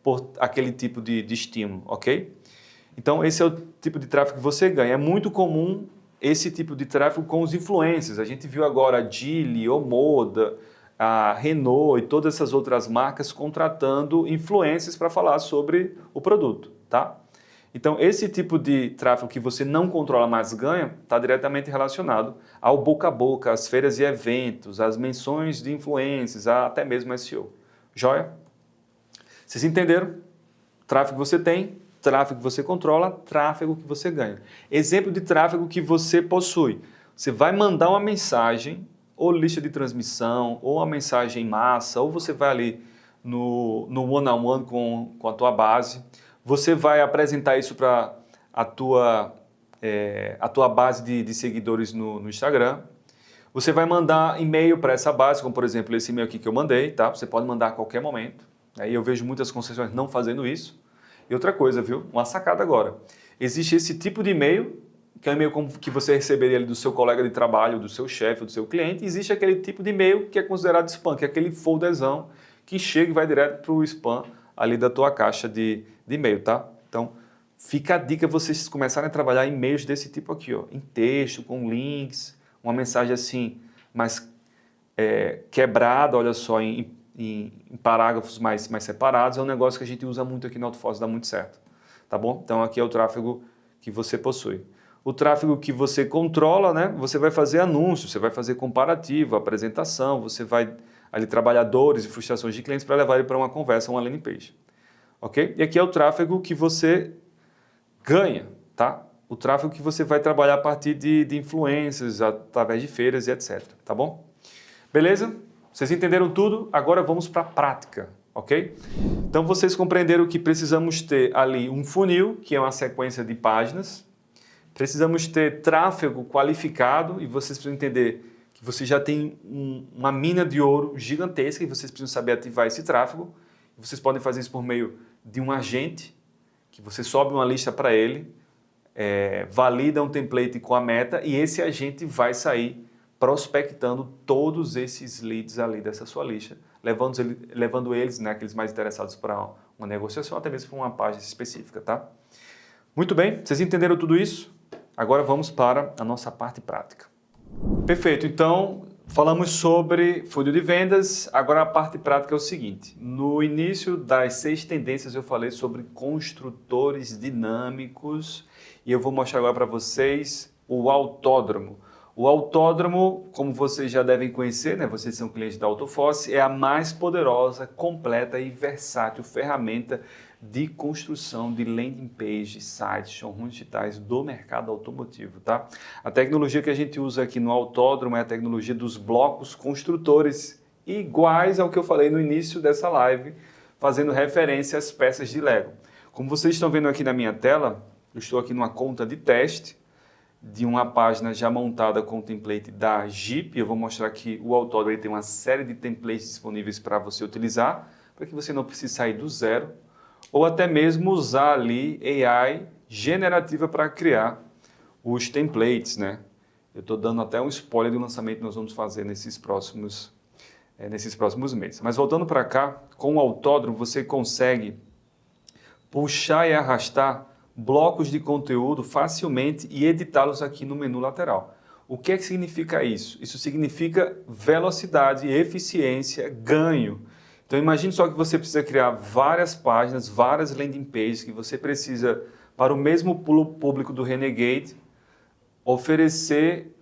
por aquele tipo de estímulo, ok? Então, esse é o tipo de tráfego que você ganha. É muito comum esse tipo de tráfego com os influencers. A gente viu agora a Geely, Omoda, a Renault e todas essas outras marcas contratando influencers para falar sobre o produto, tá? Então, esse tipo de tráfego que você não controla, mas ganha, está diretamente relacionado ao boca a boca, às feiras e eventos, às menções de influencers, até mesmo SEO. Joia? Vocês entenderam? Tráfego que você tem, tráfego que você controla, tráfego que você ganha. Exemplo de tráfego que você possui. Você vai mandar uma mensagem, ou lista de transmissão, ou uma mensagem em massa, ou você vai ali no one-on-one com a tua base. Você vai apresentar isso para a tua base de seguidores no Instagram. Você vai mandar e-mail para essa base, como por exemplo esse e-mail aqui que eu mandei, tá? Você pode mandar a qualquer momento. Aí eu vejo muitas concessionárias não fazendo isso. E outra coisa, viu? Uma sacada agora. Existe esse tipo de e-mail, que é um e-mail que você receberia ali do seu colega de trabalho, do seu chefe, do seu cliente. E existe aquele tipo de e-mail que é considerado spam, que é aquele folderzão que chega e vai direto para o spam ali da tua caixa de e-mail, tá? Então, fica a dica vocês começarem a trabalhar e-mails desse tipo aqui, ó, em texto, com links, uma mensagem assim, mais quebrada, olha só, em parágrafos mais separados. É um negócio que a gente usa muito aqui no AutoFoz, dá muito certo, tá bom? Então, aqui é o tráfego que você possui. O tráfego que você controla, né? Você vai fazer anúncios, você vai fazer comparativo, apresentação, você vai ali trabalhar dores e frustrações de clientes para levar ele para uma conversa, uma landing page. Ok? E aqui é o tráfego que você ganha, tá? O tráfego que você vai trabalhar a partir de influências, através de feiras e etc. Tá bom? Beleza? Vocês entenderam tudo? Agora vamos para a prática, ok? Então vocês compreenderam que precisamos ter ali um funil, que é uma sequência de páginas. Precisamos ter tráfego qualificado e vocês precisam entender que você já tem uma mina de ouro gigantesca e vocês precisam saber ativar esse tráfego. Vocês podem fazer isso por meio de um agente, que você sobe uma lista para ele, valida um template com a meta e esse agente vai sair prospectando todos esses leads ali dessa sua lista, levando eles, né, aqueles mais interessados para uma negociação, até mesmo para uma página específica, tá? Muito bem, vocês entenderam tudo isso? Agora vamos para a nossa parte prática. Perfeito, então falamos sobre funil de vendas, agora a parte prática é o seguinte. No início das 6 tendências eu falei sobre construtores dinâmicos e eu vou mostrar agora para vocês o autódromo. O autódromo, como vocês já devem conhecer, né? Vocês são clientes da AutoFoz, é a mais poderosa, completa e versátil ferramenta de construção de landing page, sites, showrooms digitais do mercado automotivo, tá? A tecnologia que a gente usa aqui no autódromo é a tecnologia dos blocos construtores, iguais ao que eu falei no início dessa live, fazendo referência às peças de Lego. Como vocês estão vendo aqui na minha tela, eu estou aqui numa conta de teste de uma página já montada com o template da Jeep. Eu vou mostrar que o autódromo tem uma série de templates disponíveis para você utilizar, para que você não precise sair do zero, ou até mesmo usar ali AI generativa para criar os templates, né? Eu estou dando até um spoiler do lançamento que nós vamos fazer nesses próximos meses. Mas voltando para cá, com o autódromo você consegue puxar e arrastar blocos de conteúdo facilmente e editá-los aqui no menu lateral. O que é que significa isso? Isso significa velocidade, eficiência, ganho. Então imagine só que você precisa criar várias páginas, várias landing pages que você precisa, para o mesmo público do Renegade, oferecer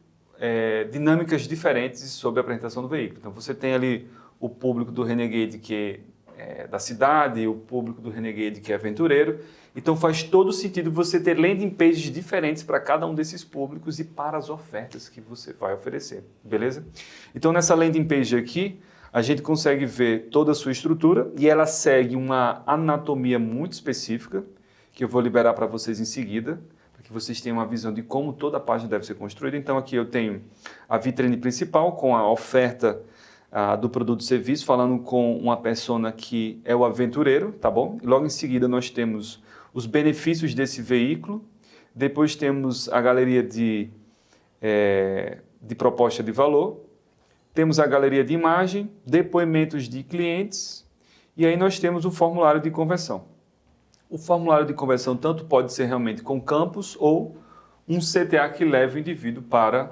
dinâmicas diferentes sobre a apresentação do veículo. Então você tem ali o público do Renegade que é da cidade, o público do Renegade que é aventureiro. Então faz todo sentido você ter landing pages diferentes para cada um desses públicos e para as ofertas que você vai oferecer, beleza? Então nessa landing page aqui, a gente consegue ver toda a sua estrutura e ela segue uma anatomia muito específica, que eu vou liberar para vocês em seguida, para que vocês tenham uma visão de como toda a página deve ser construída. Então aqui eu tenho a vitrine principal com a oferta do produto e serviço, falando com uma persona que é o aventureiro, tá bom? E logo em seguida nós temos os benefícios desse veículo, depois temos a galeria de proposta de valor, temos a galeria de imagem, depoimentos de clientes, e aí nós temos o formulário de conversão. O formulário de conversão tanto pode ser realmente com campos ou um CTA que leva o indivíduo para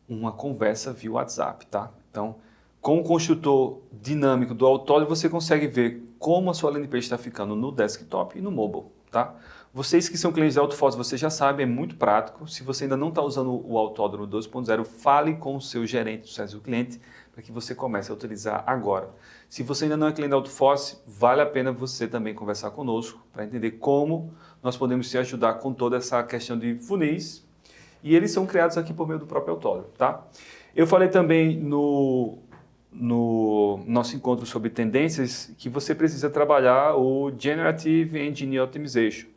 uma conversa via WhatsApp, tá? Então, com o construtor dinâmico do autódromo, você consegue ver como a sua landing page está ficando no desktop e no mobile, tá? Vocês que são clientes da Autofotos, você já sabe, é muito prático. Se você ainda não está usando o Autódromo 2.0, fale com o seu gerente do sucesso do cliente para que você comece a utilizar agora. Se você ainda não é cliente da Autofotos, vale a pena você também conversar conosco para entender como nós podemos te ajudar com toda essa questão de funis. E eles são criados aqui por meio do próprio Autódromo, tá? Eu falei também no nosso encontro sobre tendências que você precisa trabalhar o Generative Engine Optimization.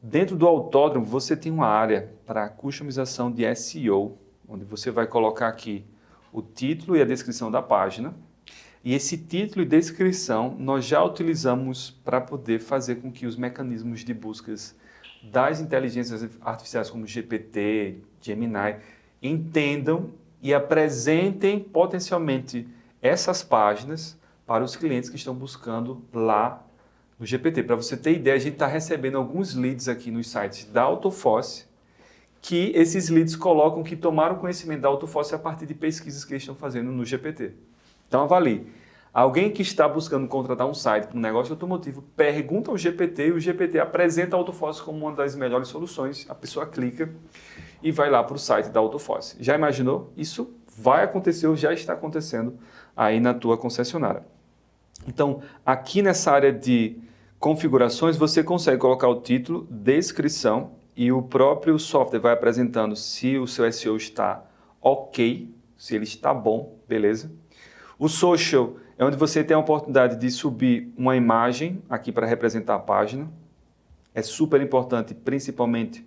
Dentro do autódromo, você tem uma área para customização de SEO, onde você vai colocar aqui o título e a descrição da página. E esse título e descrição nós já utilizamos para poder fazer com que os mecanismos de buscas das inteligências artificiais como GPT, Gemini, entendam e apresentem potencialmente essas páginas para os clientes que estão buscando lá no GPT. Para você ter ideia, a gente está recebendo alguns leads aqui nos sites da Autofosse, que esses leads colocam que tomaram conhecimento da Autofosse a partir de pesquisas que eles estão fazendo no GPT. Então avalie. Alguém que está buscando contratar um site para um negócio automotivo, pergunta ao GPT e o GPT apresenta a Autofosse como uma das melhores soluções. A pessoa clica e vai lá para o site da Autofosse. Já imaginou? Isso vai acontecer ou já está acontecendo aí na tua concessionária. Então, aqui nessa área de configurações, você consegue colocar o título, descrição e o próprio software vai apresentando se o seu SEO está ok, se ele está bom, beleza? O social é onde você tem a oportunidade de subir uma imagem aqui para representar a página. É super importante, principalmente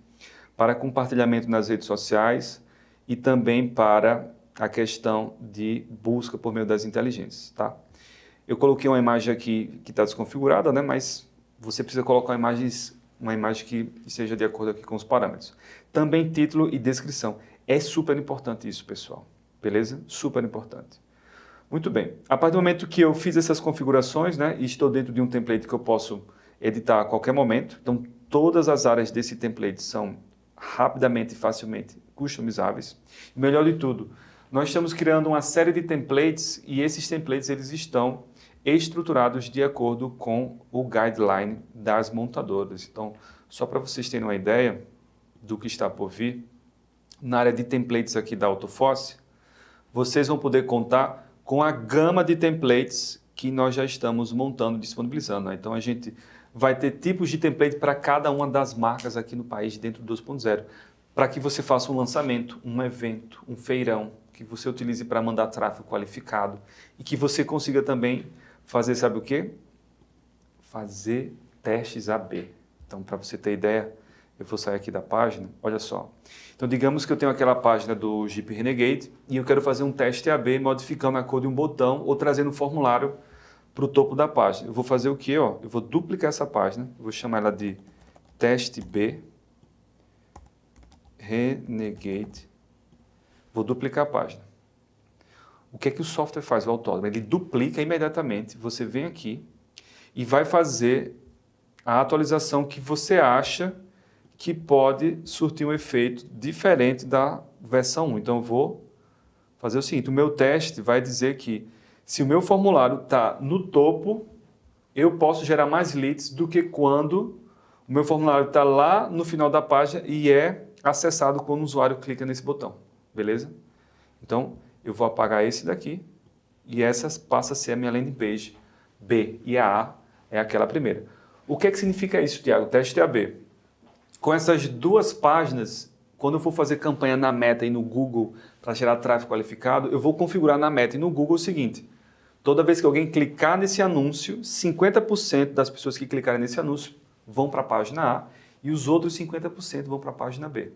para compartilhamento nas redes sociais e também para a questão de busca por meio das inteligências, tá? Eu coloquei uma imagem aqui que está desconfigurada, né? Mas você precisa colocar uma imagem que esteja de acordo aqui com os parâmetros. Também título e descrição. É super importante isso, pessoal. Beleza? Super importante. Muito bem. A partir do momento que eu fiz essas configurações, né? E estou dentro de um template que eu posso editar a qualquer momento. Então, todas as áreas desse template são rapidamente e facilmente customizáveis. E melhor de tudo, nós estamos criando uma série de templates e esses templates eles estão estruturados de acordo com o guideline das montadoras. Então, só para vocês terem uma ideia do que está por vir, na área de templates aqui da Autofosse, vocês vão poder contar com a gama de templates que nós já estamos montando e disponibilizando, né? Então, a gente vai ter tipos de template para cada uma das marcas aqui no país dentro do 2.0, para que você faça um lançamento, um evento, um feirão, que você utilize para mandar tráfego qualificado e que você consiga também fazer, sabe o quê? Fazer testes AB. Então, para você ter ideia, eu vou sair aqui da página, olha só. Então, digamos que eu tenho aquela página do Jeep Renegade e eu quero fazer um teste AB modificando a cor de um botão ou trazendo um formulário para o topo da página. Eu vou fazer o quê? Ó? Eu vou duplicar essa página, eu vou chamar ela de teste B, Renegade. Vou duplicar a página. O que é que o software faz, o autódromo? Ele duplica imediatamente, você vem aqui e vai fazer a atualização que você acha que pode surtir um efeito diferente da versão 1. Então, eu vou fazer o seguinte, o meu teste vai dizer que se o meu formulário está no topo, eu posso gerar mais leads do que quando o meu formulário está lá no final da página e é acessado quando o usuário clica nesse botão, beleza? Então, eu vou apagar esse daqui e essa passa a ser a minha landing page B e a A é aquela primeira. O que é que significa isso, Tiago? Teste AB. Com essas duas páginas, quando eu for fazer campanha na Meta e no Google para gerar tráfego qualificado, eu vou configurar na Meta e no Google o seguinte, toda vez que alguém clicar nesse anúncio, 50% das pessoas que clicarem nesse anúncio vão para a página A e os outros 50% vão para a página B.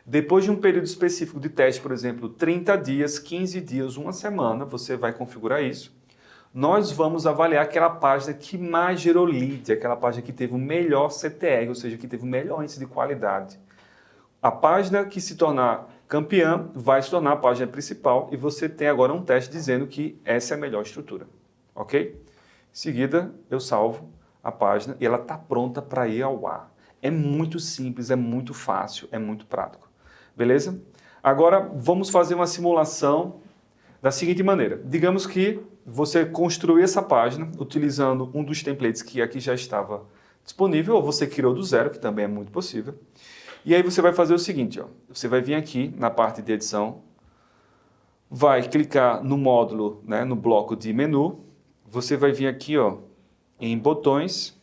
Depois de um período específico de teste, por exemplo, 30 dias, 15 dias, uma semana, você vai configurar isso. Nós vamos avaliar aquela página que mais gerou lead, aquela página que teve o melhor CTR, ou seja, que teve o melhor índice de qualidade. A página que se tornar campeã vai se tornar a página principal e você tem agora um teste dizendo que essa é a melhor estrutura, ok? Em seguida, eu salvo a página e ela está pronta para ir ao ar. É muito simples, é muito fácil, é muito prático. Beleza? Agora, vamos fazer uma simulação da seguinte maneira. Digamos que você construiu essa página utilizando um dos templates que aqui já estava disponível, ou você criou do zero, que também é muito possível. E aí você vai fazer o seguinte, ó. Você vai vir aqui na parte de edição, vai clicar no módulo, né, no bloco de menu, você vai vir aqui, ó, em botões,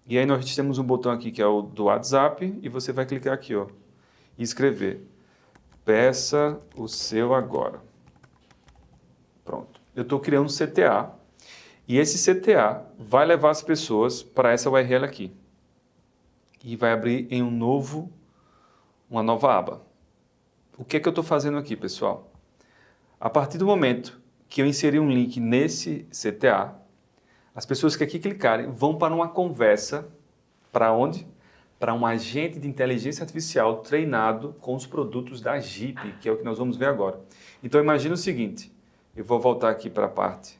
e aí nós temos um botão aqui que é o do WhatsApp, e você vai clicar aqui, ó, e escrever, peça o seu agora. Pronto. Eu estou criando um CTA, e esse CTA vai levar as pessoas para essa URL aqui, e vai abrir em uma nova aba. O que é que eu estou fazendo aqui, pessoal? A partir do momento que eu inseri um link nesse CTA, as pessoas que aqui clicarem vão para uma conversa, para onde? Para um agente de inteligência artificial treinado com os produtos da Jeep, que é o que nós vamos ver agora. Então imagine o seguinte, eu vou voltar aqui para a parte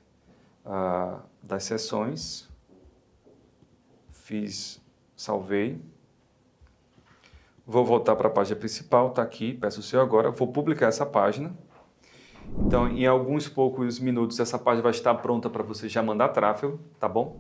das sessões, salvei, vou voltar para a página principal, está aqui, peço o seu agora, vou publicar essa página. Então, em alguns poucos minutos, essa página vai estar pronta para você já mandar tráfego, tá bom?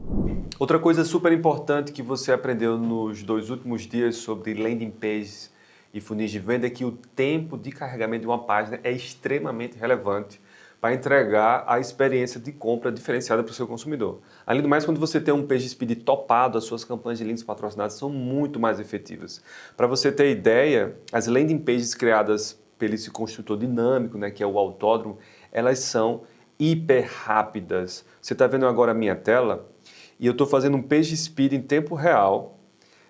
Outra coisa super importante que você aprendeu nos 2 últimos dias sobre landing pages e funis de venda é que o tempo de carregamento de uma página é extremamente relevante para entregar a experiência de compra diferenciada para o seu consumidor. Além do mais, quando você tem um page speed topado, as suas campanhas de links patrocinadas são muito mais efetivas. Para você ter ideia, as landing pages criadas pelo esse construtor dinâmico, né, que é o autódromo, elas são hiper rápidas. Você está vendo agora a minha tela e eu estou fazendo um page speed em tempo real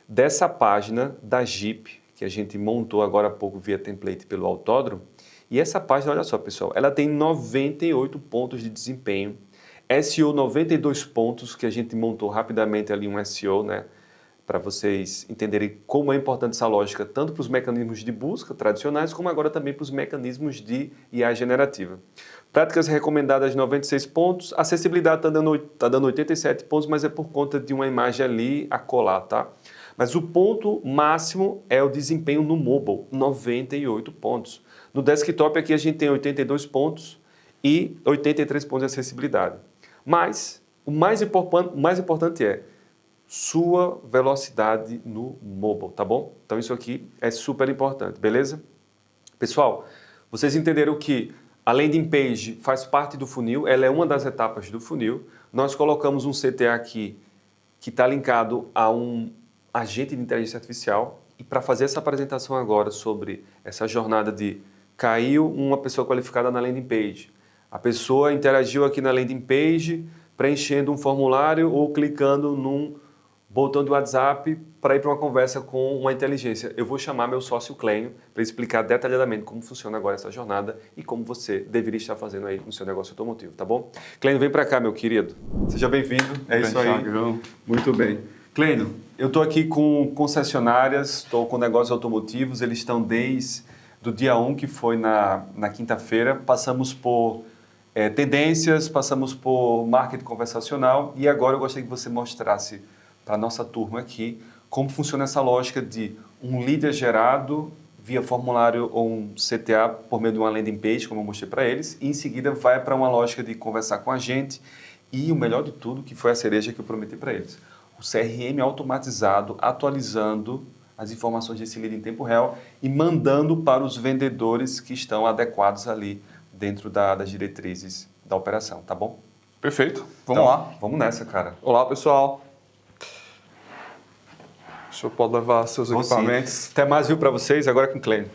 dessa página da Jeep, que a gente montou agora há pouco via template pelo autódromo. E essa página, olha só, pessoal, ela tem 98 pontos de desempenho, SEO 92 pontos, que a gente montou rapidamente ali um SEO, né, para vocês entenderem como é importante essa lógica, tanto para os mecanismos de busca tradicionais, como agora também para os mecanismos de IA generativa. Práticas recomendadas 96 pontos, acessibilidade está dando 87 pontos, mas é por conta de uma imagem ali a colar, tá? Mas o ponto máximo é o desempenho no mobile, 98 pontos. No desktop aqui a gente tem 82 pontos e 83 pontos de acessibilidade. Mas o mais importante é sua velocidade no mobile, tá bom? Então isso aqui é super importante, beleza? Pessoal, vocês entenderam que a landing page faz parte do funil, ela é uma das etapas do funil. Nós colocamos um CTA aqui que está linkado a um agente de inteligência artificial e para fazer essa apresentação agora sobre essa jornada de caiu uma pessoa qualificada na landing page, a pessoa interagiu aqui na landing page preenchendo um formulário ou clicando num botão do WhatsApp para ir para uma conversa com uma inteligência. Eu vou chamar meu sócio Clênio para explicar detalhadamente como funciona agora essa jornada e como você deveria estar fazendo aí no seu negócio automotivo, tá bom? Clênio, vem para cá, meu querido. Seja bem-vindo. É isso aí. Muito bem. Clênio, eu estou aqui com concessionárias, estou com negócios automotivos, eles estão desde do dia 1, que foi na quinta-feira, passamos por tendências, passamos por marketing conversacional e agora eu gostaria que você mostrasse para a nossa turma aqui como funciona essa lógica de um lead gerado via formulário ou um CTA por meio de uma landing page, como eu mostrei para eles, e em seguida vai para uma lógica de conversar com a gente e o melhor de tudo, que foi a cereja que eu prometi para eles, o CRM automatizado, atualizando as informações desse lead em tempo real e mandando para os vendedores que estão adequados ali dentro das diretrizes da operação, tá bom? Perfeito, vamos lá. Vamos nessa, cara. Olá, pessoal. O senhor pode levar seus equipamentos. Sim. Até mais, viu, para vocês, agora com o Clênio.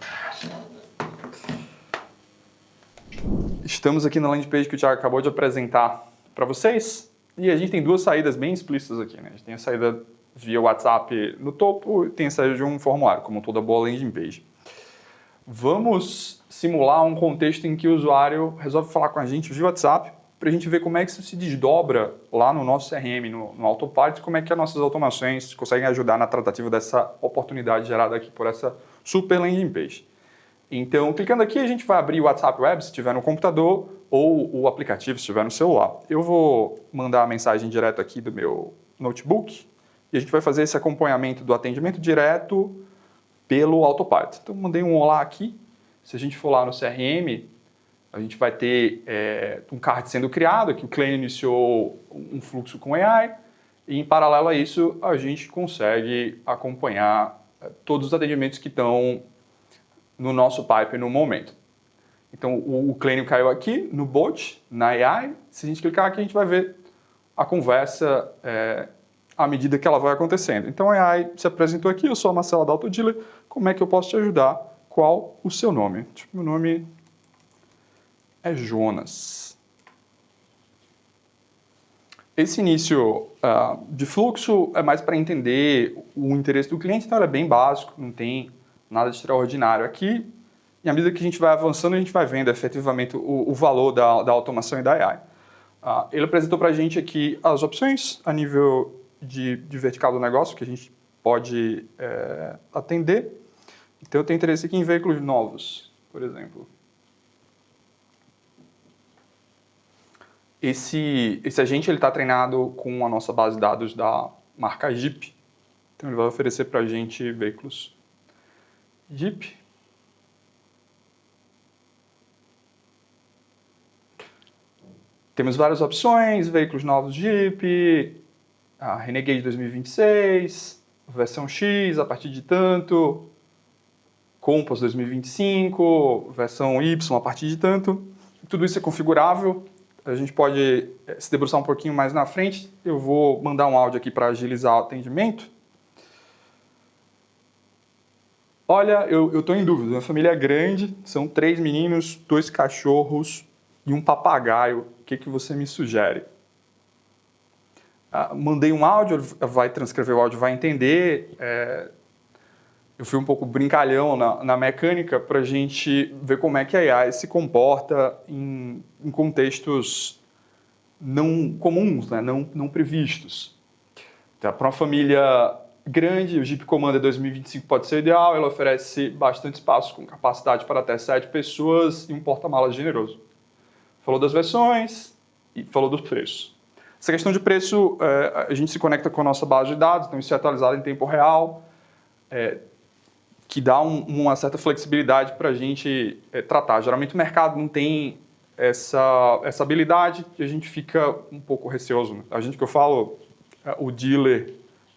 Estamos aqui na landing page que o Thiago acabou de apresentar para vocês. E a gente tem 2 saídas bem explícitas aqui, né? A gente tem a saída via WhatsApp no topo e tem acesso de um formulário, como toda boa landing page. Vamos simular um contexto em que o usuário resolve falar com a gente via WhatsApp para a gente ver como é que isso se desdobra lá no nosso CRM, no Autopilot, como é que as nossas automações conseguem ajudar na tratativa dessa oportunidade gerada aqui por essa super landing page. Então, clicando aqui, a gente vai abrir o WhatsApp Web, se estiver no computador, ou o aplicativo, se estiver no celular. Eu vou mandar a mensagem direto aqui do meu notebook e a gente vai fazer esse acompanhamento do atendimento direto pelo Autopilot. Então, mandei um olá aqui. Se a gente for lá no CRM, a gente vai ter um card sendo criado, que o cliente iniciou um fluxo com AI, e em paralelo a isso, a gente consegue acompanhar todos os atendimentos que estão no nosso pipe no momento. Então, o Clênio caiu aqui no bot, na AI. Se a gente clicar aqui, a gente vai ver a conversa à medida que ela vai acontecendo. Então, a AI se apresentou aqui, eu sou a Marcela da Autodealer, como é que eu posso te ajudar? Qual o seu nome? Meu nome é Jonas. Esse início de fluxo é mais para entender o interesse do cliente, então ele é bem básico, não tem nada de extraordinário aqui. E à medida que a gente vai avançando, a gente vai vendo efetivamente o valor da automação e da AI. Ele apresentou para a gente aqui as opções a nível de vertical do negócio que a gente pode atender. Então eu tenho interesse aqui em veículos novos, por exemplo. Esse agente está treinado com a nossa base de dados da marca Jeep. Então ele vai oferecer para a gente veículos Jeep. Temos várias opções, veículos novos Jeep, a Renegade 2026, versão X a partir de tanto, Compass 2025, versão Y a partir de tanto. Tudo isso é configurável. A gente pode se debruçar um pouquinho mais na frente. Eu vou mandar um áudio aqui para agilizar o atendimento. Olha, eu estou em dúvida. Minha família é grande, são 3 meninos, 2 cachorros e um papagaio. O que você me sugere? Mandei um áudio, vai transcrever o áudio, vai entender. Eu fui um pouco brincalhão na mecânica para a gente ver como é que a AI se comporta em contextos não comuns, né? não previstos. Então, para uma família grande, o Jeep Commander 2025 pode ser ideal, ela oferece bastante espaço com capacidade para até 7 pessoas e um porta-malas generoso. Falou das versões e falou dos preços. Essa questão de preço, a gente se conecta com a nossa base de dados, então isso é atualizado em tempo real, que dá uma certa flexibilidade para a gente tratar. Geralmente o mercado não tem essa habilidade e a gente fica um pouco receoso. A gente que eu falo, o dealer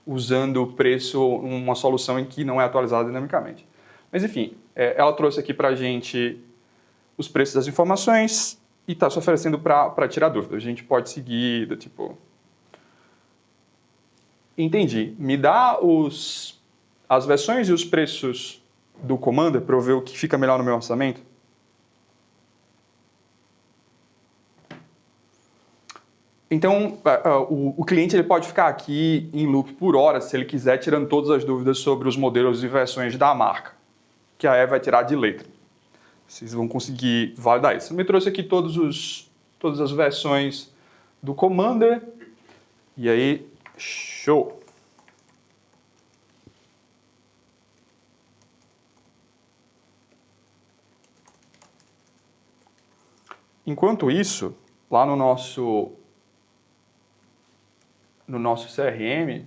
usando o preço, uma solução em que não é atualizada dinamicamente. Mas enfim, ela trouxe aqui para a gente os preços das informações e está se oferecendo para tirar dúvida. A gente pode seguir do tipo... Entendi. Me dá as versões e os preços do Commander para eu ver o que fica melhor no meu orçamento? Então, o cliente ele pode ficar aqui em loop por horas, se ele quiser, tirando todas as dúvidas sobre os modelos e versões da marca, que a AI vai tirar de letra. Vocês vão conseguir validar isso. Eu me trouxe aqui todas as versões do Commander. E aí, show! Enquanto isso, lá no nosso CRM,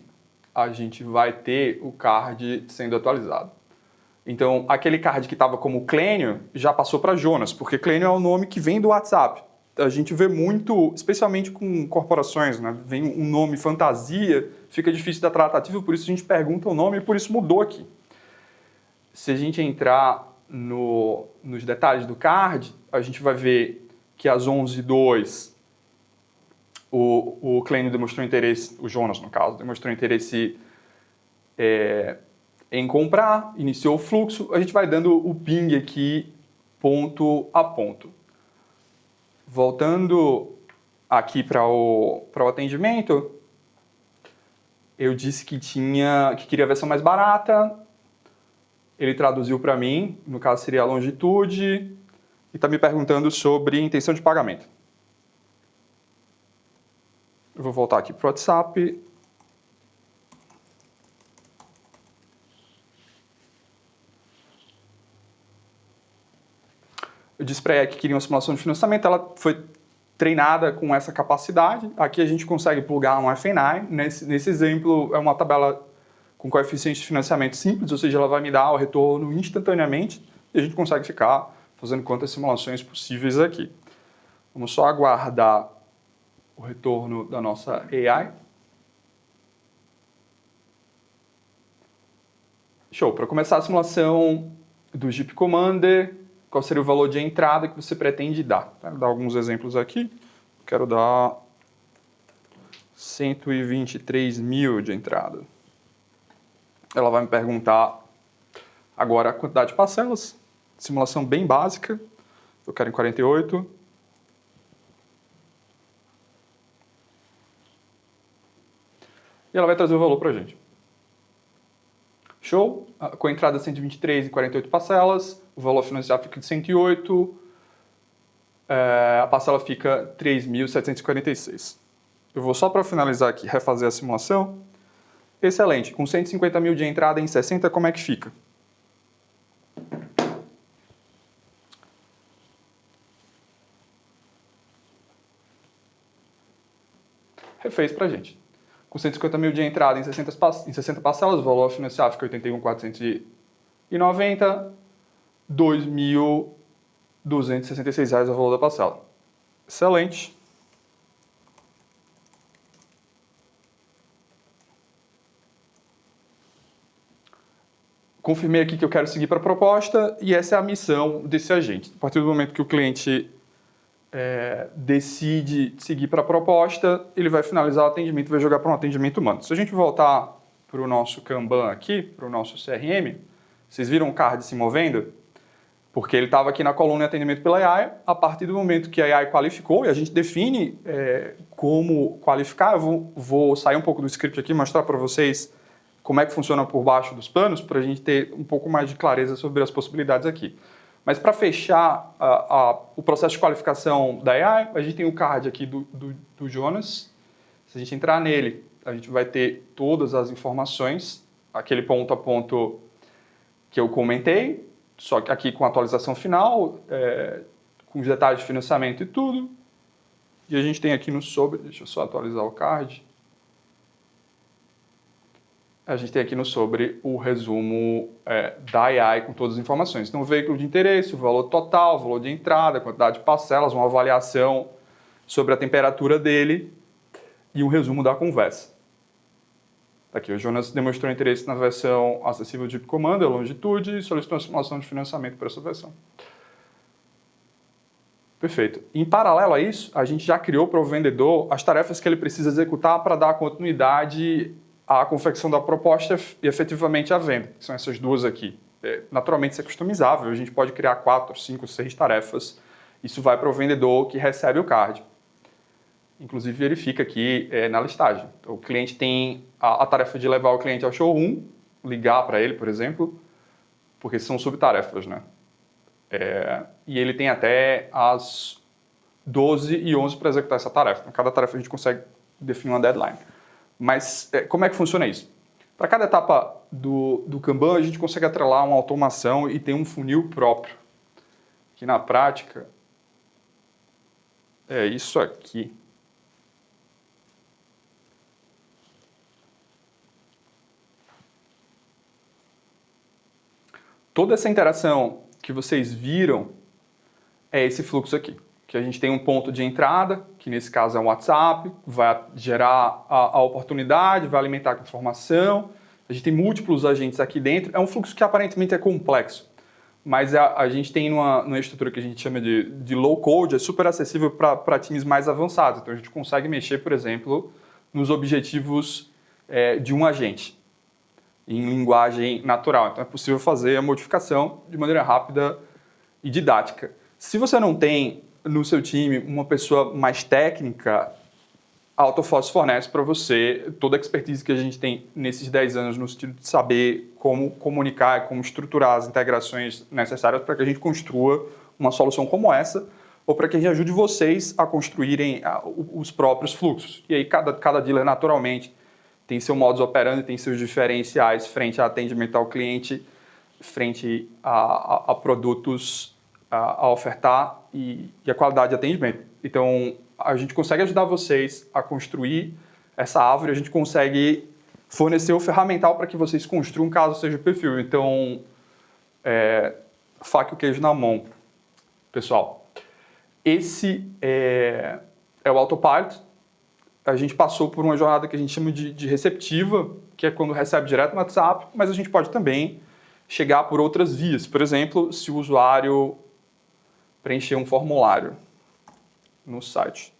a gente vai ter o card sendo atualizado. Então, aquele card que estava como Clênio já passou para Jonas, porque Clênio é o nome que vem do WhatsApp. A gente vê muito, especialmente com corporações, né? Vem um nome fantasia, fica difícil da tratativa, por isso a gente pergunta o nome e por isso mudou aqui. Se a gente entrar nos detalhes do card, a gente vai ver que às 11h02 o Clênio demonstrou interesse, o Jonas no caso, demonstrou interesse em comprar, iniciou o fluxo, a gente vai dando o ping aqui ponto a ponto. Voltando aqui para o atendimento, eu disse que queria a versão mais barata, ele traduziu para mim, no caso seria a longitude, e está me perguntando sobre intenção de pagamento. Eu vou voltar aqui para o WhatsApp. Eu disse para ela que queria uma simulação de financiamento, ela foi treinada com essa capacidade. Aqui a gente consegue plugar um FNI. Nesse exemplo, é uma tabela com coeficiente de financiamento simples, ou seja, ela vai me dar o retorno instantaneamente e a gente consegue ficar fazendo quantas simulações possíveis aqui. Vamos só aguardar o retorno da nossa AI. Show! Para começar a simulação do Jeep Commander, qual seria o valor de entrada que você pretende dar? Vou dar alguns exemplos aqui. Quero dar 123 mil de entrada. Ela vai me perguntar agora a quantidade de parcelas. Simulação bem básica. Eu quero em 48. E ela vai trazer o valor para a gente. Show? Com a entrada 123 em 48 parcelas, o valor financiado fica de 108, a parcela fica 3.746. Eu vou só para finalizar aqui, refazer a simulação. Excelente, com 150 mil de entrada em 60, como é que fica? Refez para a gente. Com 150 mil de entrada em 60 parcelas, o valor financiado fica 81.490, R$ 2.266 é o valor da parcela. Excelente. Confirmei aqui que eu quero seguir para a proposta e essa é a missão desse agente. A partir do momento que o cliente decide seguir para a proposta, ele vai finalizar o atendimento e vai jogar para um atendimento humano. Se a gente voltar para o nosso Kanban aqui, para o nosso CRM, vocês viram o card se movendo? Porque ele estava aqui na coluna de atendimento pela AI. A partir do momento que a AI qualificou, e a gente define como qualificar, eu vou sair um pouco do script aqui e mostrar para vocês como é que funciona por baixo dos panos, para a gente ter um pouco mais de clareza sobre as possibilidades aqui. Mas para fechar o processo de qualificação da AI, a gente tem o card aqui do Jonas. Se a gente entrar nele, a gente vai ter todas as informações, aquele ponto a ponto que eu comentei, só que aqui com a atualização final, com os detalhes de financiamento e tudo. E a gente tem aqui no sobre, deixa eu só atualizar o card. A gente tem aqui no sobre o resumo da AI com todas as informações. Então, o veículo de interesse, o valor total, o valor de entrada, a quantidade de parcelas, uma avaliação sobre a temperatura dele e um resumo da conversa. Aqui, o Jonas demonstrou interesse na versão acessível de Jeep Commander, longitude, e solicitou uma simulação de financiamento para essa versão. Perfeito. Em paralelo a isso, a gente já criou para o vendedor as tarefas que ele precisa executar para dar continuidade à confecção da proposta e efetivamente à venda, que são essas duas aqui. Naturalmente isso é customizável, a gente pode criar 4, 5, 6 tarefas, isso vai para o vendedor que recebe o card. Inclusive verifica aqui na listagem. Então, o cliente tem a tarefa de levar o cliente ao showroom, ligar para ele, por exemplo, porque são subtarefas, né? E ele tem até as 12h11 para executar essa tarefa. Então, cada tarefa a gente consegue definir uma deadline. Mas como é que funciona isso? Para cada etapa do Kanban, a gente consegue atrelar uma automação e tem um funil próprio. Que na prática é isso aqui. Toda essa interação que vocês viram é esse fluxo aqui. Que a gente tem um ponto de entrada, que nesse caso é um WhatsApp, vai gerar a oportunidade, vai alimentar com informação. A gente tem múltiplos agentes aqui dentro. É um fluxo que aparentemente é complexo, mas a gente tem numa estrutura que a gente chama de low code, é super acessível para times mais avançados. Então a gente consegue mexer, por exemplo, nos objetivos de um agente, em linguagem natural. Então é possível fazer a modificação de maneira rápida e didática. Se você não tem no seu time uma pessoa mais técnica, a Autofoss fornece para você toda a expertise que a gente tem nesses 10 anos no sentido de saber como comunicar, como estruturar as integrações necessárias para que a gente construa uma solução como essa, ou para que a gente ajude vocês a construírem os próprios fluxos. E aí cada dealer naturalmente tem seu modus operandi, tem seus diferenciais frente a atendimento ao cliente, frente a produtos a ofertar e a qualidade de atendimento. Então, a gente consegue ajudar vocês a construir essa árvore, a gente consegue fornecer o ferramental para que vocês construam caso seja o perfil. Então, faca e o queijo na mão, pessoal. Esse é o Autopilot. A gente passou por uma jornada que a gente chama de receptiva, que é quando recebe direto no WhatsApp, mas a gente pode também chegar por outras vias. Por exemplo, se o usuário preencher um formulário no site.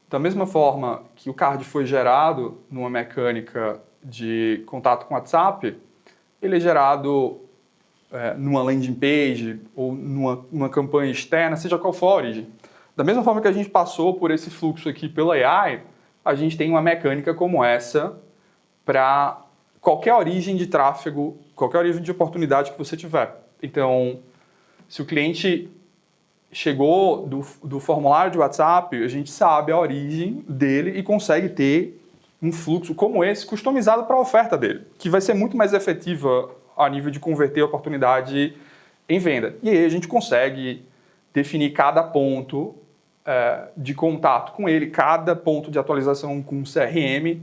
Da mesma forma que o card foi gerado numa mecânica de contato com o WhatsApp, ele é gerado numa landing page ou numa campanha externa, seja qual for a origem. Da mesma forma que a gente passou por esse fluxo aqui pela AI, a gente tem uma mecânica como essa para qualquer origem de tráfego, qualquer origem de oportunidade que você tiver. Então, se o cliente chegou do formulário de WhatsApp, a gente sabe a origem dele e consegue ter um fluxo como esse customizado para a oferta dele, que vai ser muito mais efetiva a nível de converter a oportunidade em venda. E aí a gente consegue definir cada ponto de contato com ele, cada ponto de atualização com o CRM,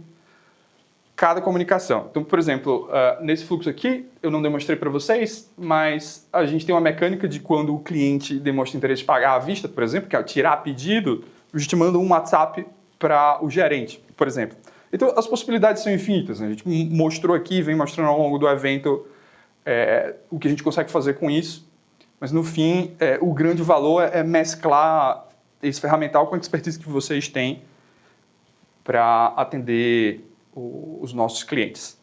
cada comunicação. Então, por exemplo, nesse fluxo aqui, eu não demonstrei para vocês, mas a gente tem uma mecânica de quando o cliente demonstra interesse em pagar à vista, por exemplo, que é tirar pedido, a gente manda um WhatsApp para o gerente, por exemplo. Então, as possibilidades são infinitas, né? A gente mostrou aqui, vem mostrando ao longo do evento o que a gente consegue fazer com isso, mas no fim, o grande valor é mesclar esse ferramental com a expertise que vocês têm para atender os nossos clientes.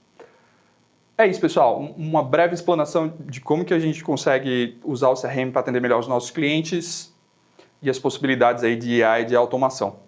É isso, pessoal. Uma breve explanação de como que a gente consegue usar o CRM para atender melhor os nossos clientes e as possibilidades aí de AI e de automação.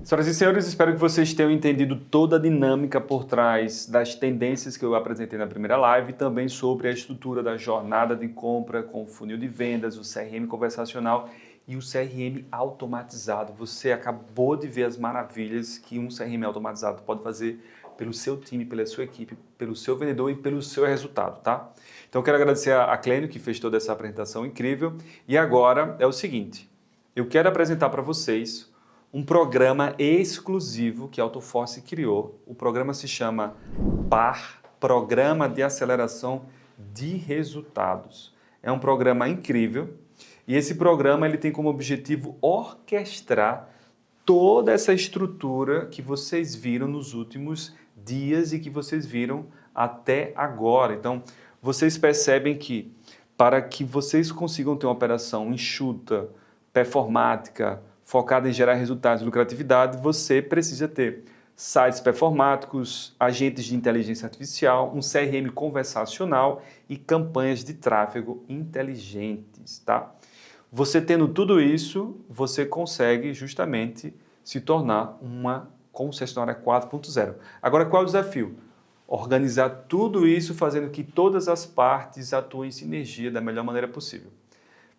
Senhoras e senhores, espero que vocês tenham entendido toda a dinâmica por trás das tendências que eu apresentei na primeira live e também sobre a estrutura da jornada de compra com o funil de vendas, o CRM conversacional e o CRM automatizado. Você acabou de ver as maravilhas que um CRM automatizado pode fazer pelo seu time, pela sua equipe, pelo seu vendedor e pelo seu resultado, tá? Então, eu quero agradecer a Clênio, que fez toda essa apresentação incrível. E agora é o seguinte, eu quero apresentar para vocês um programa exclusivo que a Autofoss criou. O programa se chama PAR, Programa de Aceleração de Resultados. É um programa incrível. E esse programa ele tem como objetivo orquestrar toda essa estrutura que vocês viram nos últimos dias e que vocês viram até agora. Então, vocês percebem que para que vocês consigam ter uma operação enxuta, performática, focada em gerar resultados e lucratividade, você precisa ter sites performáticos, agentes de inteligência artificial, um CRM conversacional e campanhas de tráfego inteligentes, tá? Você tendo tudo isso, você consegue justamente se tornar uma concessionária 4.0. Agora, qual é o desafio? Organizar tudo isso fazendo que todas as partes atuem em sinergia da melhor maneira possível.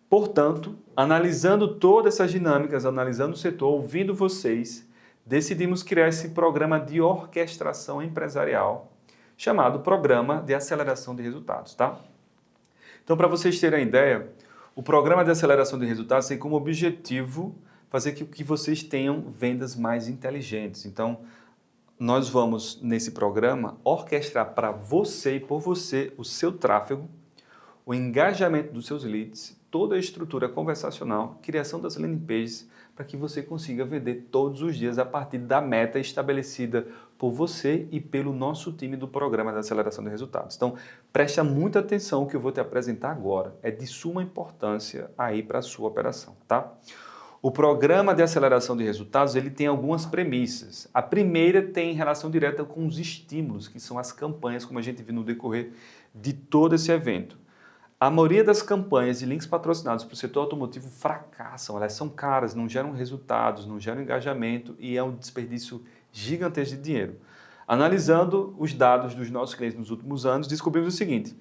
Portanto, analisando todas essas dinâmicas, analisando o setor, ouvindo vocês, decidimos criar esse programa de orquestração empresarial chamado Programa de Aceleração de Resultados, tá? Então, para vocês terem a ideia, o Programa de Aceleração de Resultados tem como objetivo fazer com que vocês tenham vendas mais inteligentes. Então, nós vamos, nesse programa, orquestrar para você e por você o seu tráfego, o engajamento dos seus leads, toda a estrutura conversacional, criação das landing pages, para que você consiga vender todos os dias a partir da meta estabelecida por você e pelo nosso time do Programa de Aceleração de Resultados. Então, preste muita atenção que eu vou te apresentar agora. É de suma importância aí para a sua operação, tá? O programa de aceleração de resultados, ele tem algumas premissas. A primeira tem relação direta com os estímulos, que são as campanhas, como a gente viu no decorrer de todo esse evento. A maioria das campanhas de links patrocinados para o setor automotivo fracassam, elas são caras, não geram resultados, não geram engajamento e é um desperdício gigantesco de dinheiro. Analisando os dados dos nossos clientes nos últimos anos, descobrimos o seguinte: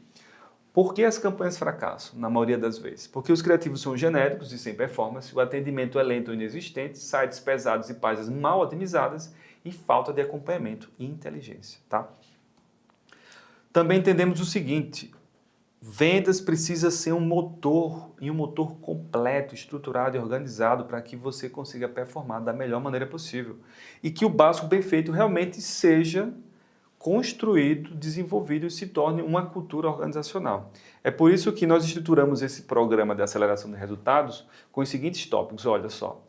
por que as campanhas fracassam, na maioria das vezes? Porque os criativos são genéricos e sem performance, o atendimento é lento ou inexistente, sites pesados e páginas mal otimizadas e falta de acompanhamento e inteligência. Tá? Também entendemos o seguinte: vendas precisa ser um motor, e um motor completo, estruturado e organizado para que você consiga performar da melhor maneira possível. E que o básico bem feito realmente seja construído, desenvolvido e se torne uma cultura organizacional. É por isso que nós estruturamos esse programa de aceleração de resultados com os seguintes tópicos. Olha só,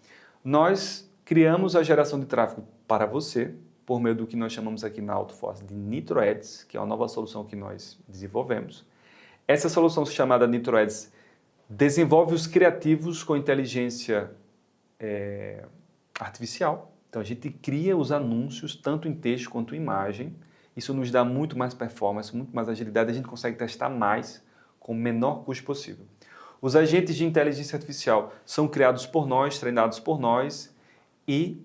nós criamos a geração de tráfego para você, por meio do que nós chamamos aqui na AutoForce de Nitro Ads, que é uma nova solução que nós desenvolvemos. Essa solução chamada Nitro Ads desenvolve os criativos com inteligência artificial. Então a gente cria os anúncios tanto em texto quanto em imagem. Isso nos dá muito mais performance, muito mais agilidade. A gente consegue testar mais com o menor custo possível. Os agentes de inteligência artificial são criados por nós, treinados por nós e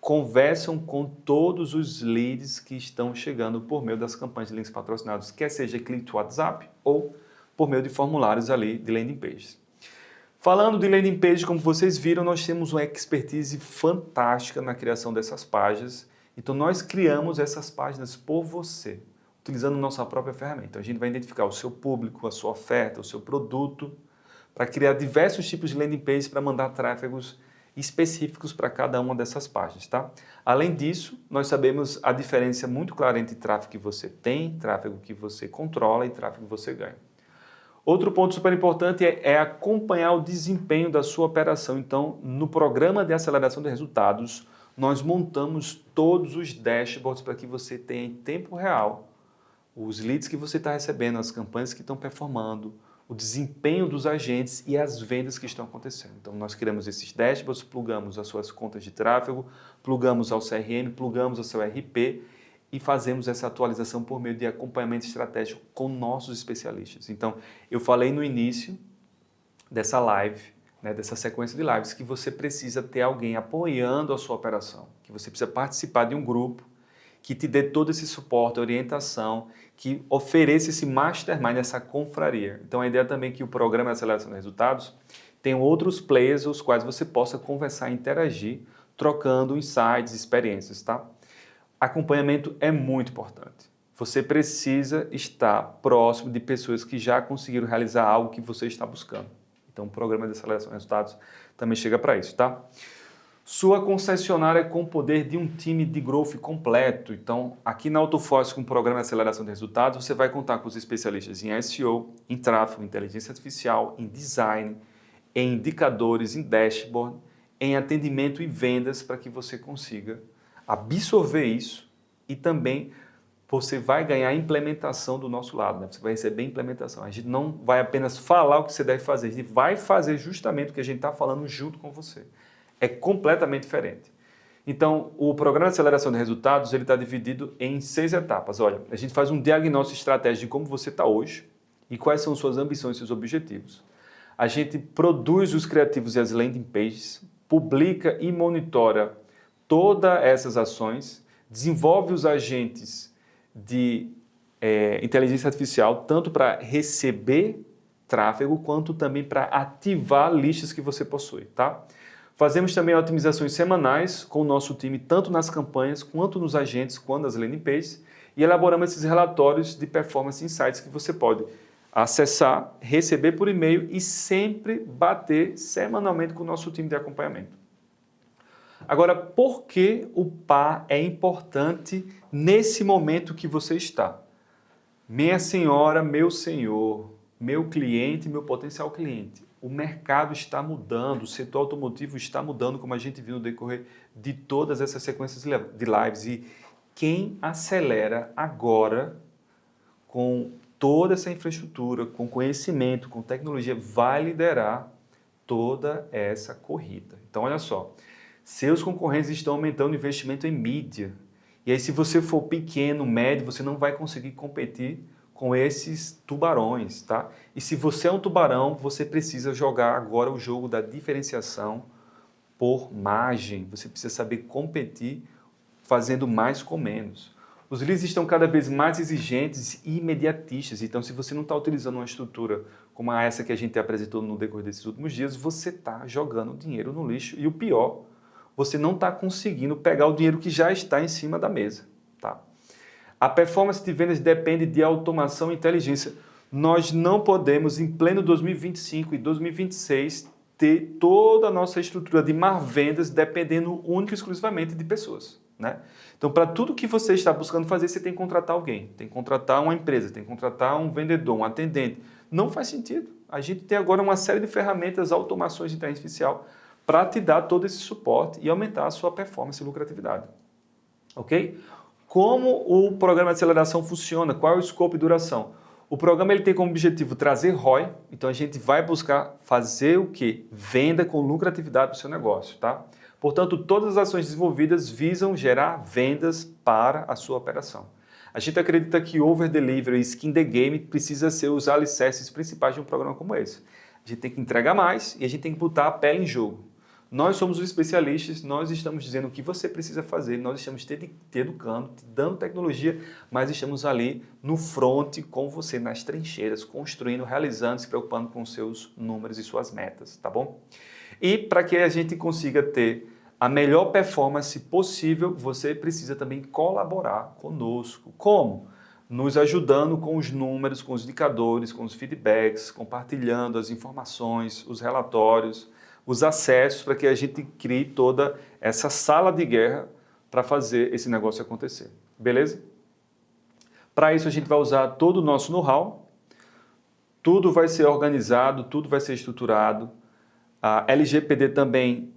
conversam com todos os leads que estão chegando por meio das campanhas de links patrocinados, quer seja click to WhatsApp ou por meio de formulários ali de landing pages. Falando de landing page, como vocês viram, nós temos uma expertise fantástica na criação dessas páginas. Então, nós criamos essas páginas por você, utilizando nossa própria ferramenta. Então, a gente vai identificar o seu público, a sua oferta, o seu produto, para criar diversos tipos de landing pages para mandar tráfegos específicos para cada uma dessas páginas. Tá? Além disso, nós sabemos a diferença muito clara entre tráfego que você tem, tráfego que você controla e tráfego que você ganha. Outro ponto super importante é acompanhar o desempenho da sua operação. Então, no programa de aceleração de resultados, nós montamos todos os dashboards para que você tenha em tempo real os leads que você está recebendo, as campanhas que estão performando, o desempenho dos agentes e as vendas que estão acontecendo. Então, nós criamos esses dashboards, plugamos as suas contas de tráfego, plugamos ao CRM, plugamos ao seu RP e fazemos essa atualização por meio de acompanhamento estratégico com nossos especialistas. Então, eu falei no início dessa live, dessa sequência de lives, que você precisa ter alguém apoiando a sua operação, que você precisa participar de um grupo que te dê todo esse suporte, orientação, que ofereça esse mastermind, essa confraria. Então, a ideia também é que o programa de aceleração de resultados tem outros players, os quais você possa conversar e interagir, trocando insights, experiências, tá? Acompanhamento é muito importante. Você precisa estar próximo de pessoas que já conseguiram realizar algo que você está buscando. Então, o programa de aceleração de resultados também chega para isso, tá? Sua concessionária com o poder de um time de growth completo. Então, aqui na AutoForce, com o programa de aceleração de resultados, você vai contar com os especialistas em SEO, em tráfego, em inteligência artificial, em design, em indicadores, em dashboard, em atendimento e vendas para que você consiga absorver isso e também você vai ganhar a implementação do nosso lado, né? Você vai receber implementação. A gente não vai apenas falar o que você deve fazer, a gente vai fazer justamente o que a gente está falando junto com você. É completamente diferente. Então, o programa de aceleração de resultados ele está dividido em 6 etapas. Olha, a gente faz um diagnóstico estratégico de como você está hoje e quais são suas ambições e seus objetivos. A gente produz os criativos e as landing pages, publica e monitora todas essas ações, desenvolve os agentes de inteligência artificial, tanto para receber tráfego, quanto também para ativar listas que você possui, tá? Fazemos também otimizações semanais com o nosso time, tanto nas campanhas, quanto nos agentes, quanto nas landing pages, e elaboramos esses relatórios de performance insights que você pode acessar, receber por e-mail e sempre bater semanalmente com o nosso time de acompanhamento. Agora, por que o PA é importante nesse momento que você está? Minha senhora, meu senhor, meu cliente, meu potencial cliente, o mercado está mudando, o setor automotivo está mudando, como a gente viu no decorrer de todas essas sequências de lives. E quem acelera agora com toda essa infraestrutura, com conhecimento, com tecnologia, vai liderar toda essa corrida. Então, olha só, seus concorrentes estão aumentando o investimento em mídia. E aí, se você for pequeno, médio, você não vai conseguir competir com esses tubarões, tá? E se você é um tubarão, você precisa jogar agora o jogo da diferenciação por margem. Você precisa saber competir fazendo mais com menos. Os leads estão cada vez mais exigentes e imediatistas. Então, se você não está utilizando uma estrutura como essa que a gente apresentou no decorrer desses últimos dias, você está jogando dinheiro no lixo. E o pior, você não está conseguindo pegar o dinheiro que já está em cima da mesa, tá? A performance de vendas depende de automação e inteligência. Nós não podemos, em pleno 2025 e 2026, ter toda a nossa estrutura de vendas dependendo única e exclusivamente de pessoas, né? Então, para tudo que você está buscando fazer, você tem que contratar alguém, tem que contratar uma empresa, tem que contratar um vendedor, um atendente. Não faz sentido. A gente tem agora uma série de ferramentas, automações de inteligência artificial para te dar todo esse suporte e aumentar a sua performance e lucratividade. Ok? Como o programa de aceleração funciona? Qual é o escopo e duração? O programa ele tem como objetivo trazer ROI, então a gente vai buscar fazer o quê? Venda com lucratividade para o seu negócio, tá? Portanto, todas as ações desenvolvidas visam gerar vendas para a sua operação. A gente acredita que over delivery e skin the game precisa ser os alicerces principais de um programa como esse. A gente tem que entregar mais e a gente tem que botar a pele em jogo. Nós somos os especialistas, nós estamos dizendo o que você precisa fazer, nós estamos te educando, te dando tecnologia, mas estamos ali no front com você, nas trincheiras, construindo, realizando, se preocupando com seus números e suas metas, tá bom? E para que a gente consiga ter a melhor performance possível, você precisa também colaborar conosco. Como? Nos ajudando com os números, com os indicadores, com os feedbacks, compartilhando as informações, os relatórios, os acessos para que a gente crie toda essa sala de guerra para fazer esse negócio acontecer. Beleza? Para isso a gente vai usar todo o nosso know-how, tudo vai ser organizado, tudo vai ser estruturado. A LGPD também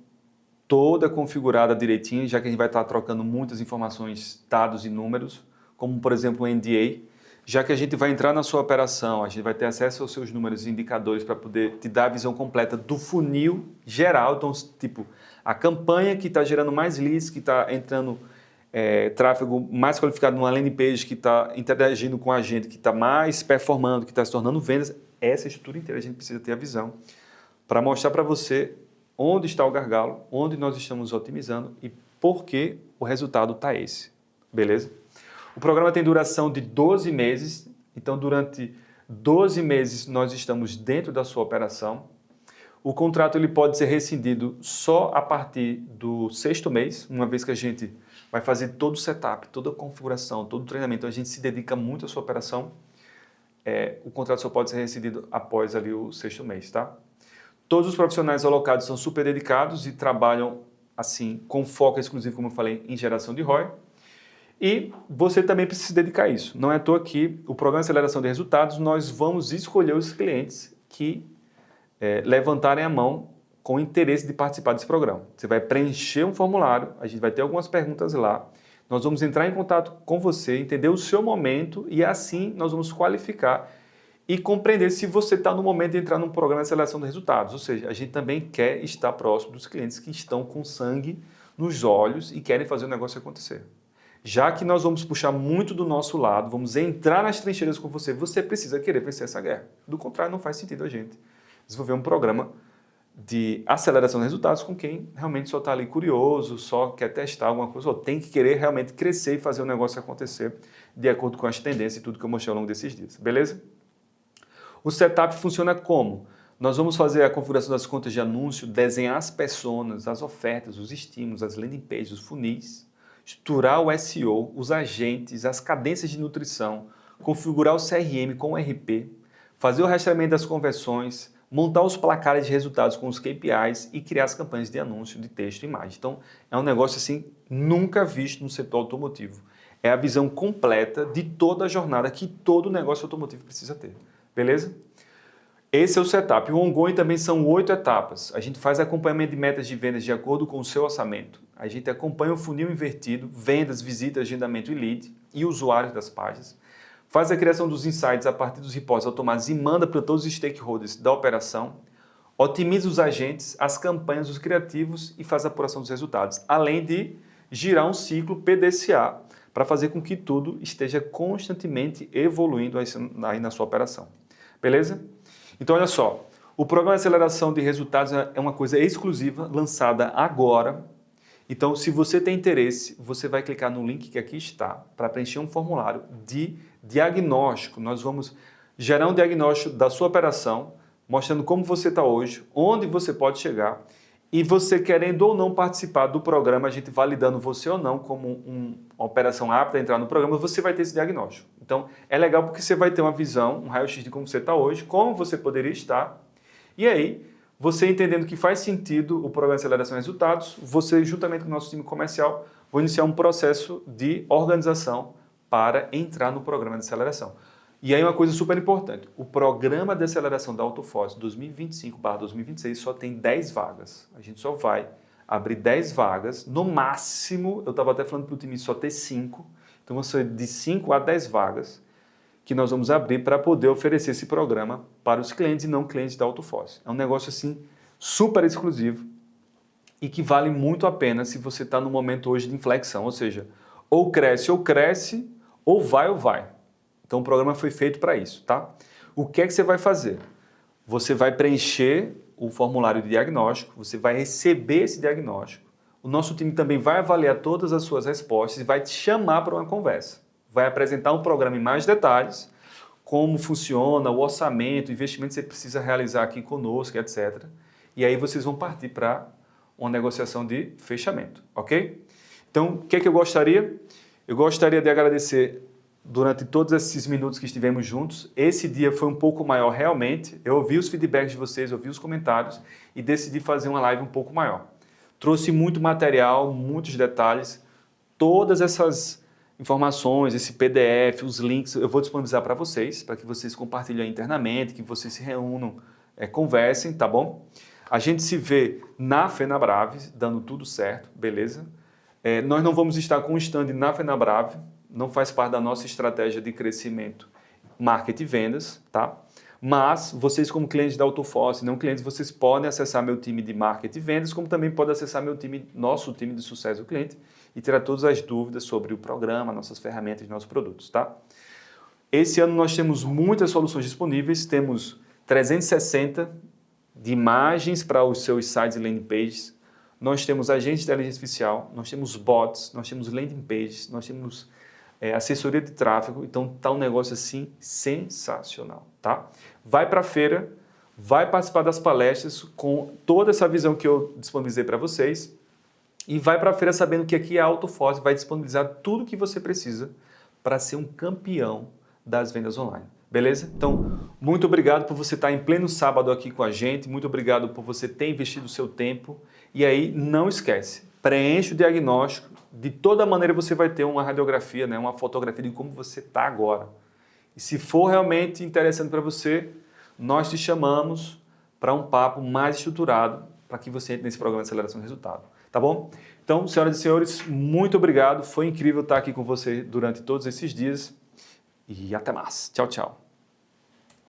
toda configurada direitinho, já que a gente vai estar trocando muitas informações, dados e números, como por exemplo o NDA, já que a gente vai entrar na sua operação, a gente vai ter acesso aos seus números e indicadores para poder te dar a visão completa do funil geral. Então, tipo, a campanha que está gerando mais leads, que está entrando tráfego mais qualificado numa landing page, que está interagindo com a gente, que está mais performando, que está se tornando vendas, essa estrutura inteira a gente precisa ter a visão para mostrar para você onde está o gargalo, onde nós estamos otimizando e por que o resultado está esse. Beleza? O programa tem duração de 12 meses, então durante 12 meses nós estamos dentro da sua operação. O contrato ele pode ser rescindido só a partir do 6º mês, uma vez que a gente vai fazer todo o setup, toda a configuração, todo o treinamento, a gente se dedica muito à sua operação. O contrato só pode ser rescindido após ali o 6º mês, tá? Todos os profissionais alocados são super dedicados e trabalham assim com foco exclusivo, como eu falei, em geração de ROI. E você também precisa se dedicar a isso. Não é à toa que o programa de aceleração de resultados, nós vamos escolher os clientes que levantarem a mão com interesse de participar desse programa. Você vai preencher um formulário, a gente vai ter algumas perguntas lá, nós vamos entrar em contato com você, entender o seu momento e assim nós vamos qualificar e compreender se você está no momento de entrar num programa de aceleração de resultados. Ou seja, a gente também quer estar próximo dos clientes que estão com sangue nos olhos e querem fazer o negócio acontecer. Já que nós vamos puxar muito do nosso lado, vamos entrar nas trincheiras com você, você precisa querer vencer essa guerra. Do contrário, não faz sentido a gente desenvolver um programa de aceleração de resultados com quem realmente só está ali curioso, só quer testar alguma coisa, ou tem que querer realmente crescer e fazer o negócio acontecer de acordo com as tendências e tudo que eu mostrei ao longo desses dias. Beleza? O setup funciona como? Nós vamos fazer a configuração das contas de anúncio, desenhar as personas, as ofertas, os estímulos, as landing pages, os funis, estruturar o SEO, os agentes, as cadências de nutrição, configurar o CRM com o RP, fazer o rastreamento das conversões, montar os placares de resultados com os KPIs e criar as campanhas de anúncio de texto e imagem. Então, é um negócio assim nunca visto no setor automotivo. É a visão completa de toda a jornada que todo negócio automotivo precisa ter. Beleza? Esse é o setup. O ongoing também são 8 etapas. A gente faz acompanhamento de metas de vendas de acordo com o seu orçamento. A gente acompanha o funil invertido, vendas, visitas, agendamento e lead e usuários das páginas. Faz a criação dos insights a partir dos reportes automáticos e manda para todos os stakeholders da operação. otimiza os agentes, as campanhas, os criativos e faz a apuração dos resultados, além de girar um ciclo PDCA para fazer com que tudo esteja constantemente evoluindo aí na sua operação. Beleza? Então, olha só, o programa de aceleração de resultados é uma coisa exclusiva, lançada agora. Então, se você tem interesse, você vai clicar no link que aqui está para preencher um formulário de diagnóstico. Nós vamos gerar um diagnóstico da sua operação, mostrando como você está hoje, onde você pode chegar, e você querendo ou não participar do programa, a gente validando você ou não como uma operação apta a entrar no programa, você vai ter esse diagnóstico. Então, é legal porque você vai ter uma visão, um raio-x de como você está hoje, como você poderia estar, e aí, você entendendo que faz sentido o programa de aceleração de resultados, você, juntamente com o nosso time comercial, vai iniciar um processo de organização para entrar no programa de aceleração. E aí uma coisa super importante, o programa de aceleração da Autofoz 2025/2026 só tem 10 vagas. A gente só vai abrir 10 vagas, no máximo, eu estava até falando para o time só ter 5, então vão ser de 5 a 10 vagas que nós vamos abrir para poder oferecer esse programa para os clientes e não clientes da Autofoz. É um negócio assim super exclusivo e que vale muito a pena se você está no momento hoje de inflexão, ou seja, ou cresce, ou vai. Então o programa foi feito para isso, tá? O que é que você vai fazer? Você vai preencher o formulário de diagnóstico, você vai receber esse diagnóstico, o nosso time também vai avaliar todas as suas respostas e vai te chamar para uma conversa. Vai apresentar um programa em mais detalhes, como funciona, o orçamento, o investimento que você precisa realizar aqui conosco, etc. E aí vocês vão partir para uma negociação de fechamento, ok? Então, o que é que eu gostaria? Eu gostaria de agradecer durante todos esses minutos que estivemos juntos. Esse dia foi um pouco maior realmente. Eu ouvi os feedbacks de vocês, ouvi os comentários e decidi fazer uma live um pouco maior. Trouxe muito material, muitos detalhes, todas essas informações, esse PDF, os links, eu vou disponibilizar para vocês, para que vocês compartilhem internamente, que vocês se reúnam, conversem, tá bom? A gente se vê na FenaBrave, dando tudo certo, beleza? Nós não vamos estar com o stand na FenaBrave, não faz parte da nossa estratégia de crescimento, marketing e vendas, tá? Mas vocês como clientes da Autofoz, não clientes, vocês podem acessar meu time de marketing e vendas, como também podem acessar nosso time de sucesso do cliente e tirar todas as dúvidas sobre o programa, nossas ferramentas e nossos produtos, tá? Esse ano nós temos muitas soluções disponíveis, temos 360 de imagens para os seus sites e landing pages, nós temos agentes de inteligência artificial, nós temos bots, nós temos landing pages, nós temos assessoria de tráfego, então tá um negócio assim sensacional, tá? Vai para a feira, vai participar das palestras com toda essa visão que eu disponibilizei para vocês e vai para a feira sabendo que aqui a Autofoz vai disponibilizar tudo que você precisa para ser um campeão das vendas online, beleza? Então, muito obrigado por você estar em pleno sábado aqui com a gente, muito obrigado por você ter investido o seu tempo e aí não esquece, preenche o diagnóstico. De toda maneira você vai ter uma radiografia, né, uma fotografia de como você está agora. E se for realmente interessante para você, nós te chamamos para um papo mais estruturado para que você entre nesse programa de aceleração de resultado. Tá bom? Então, senhoras e senhores, muito obrigado. Foi incrível estar aqui com você durante todos esses dias. E até mais. Tchau, tchau.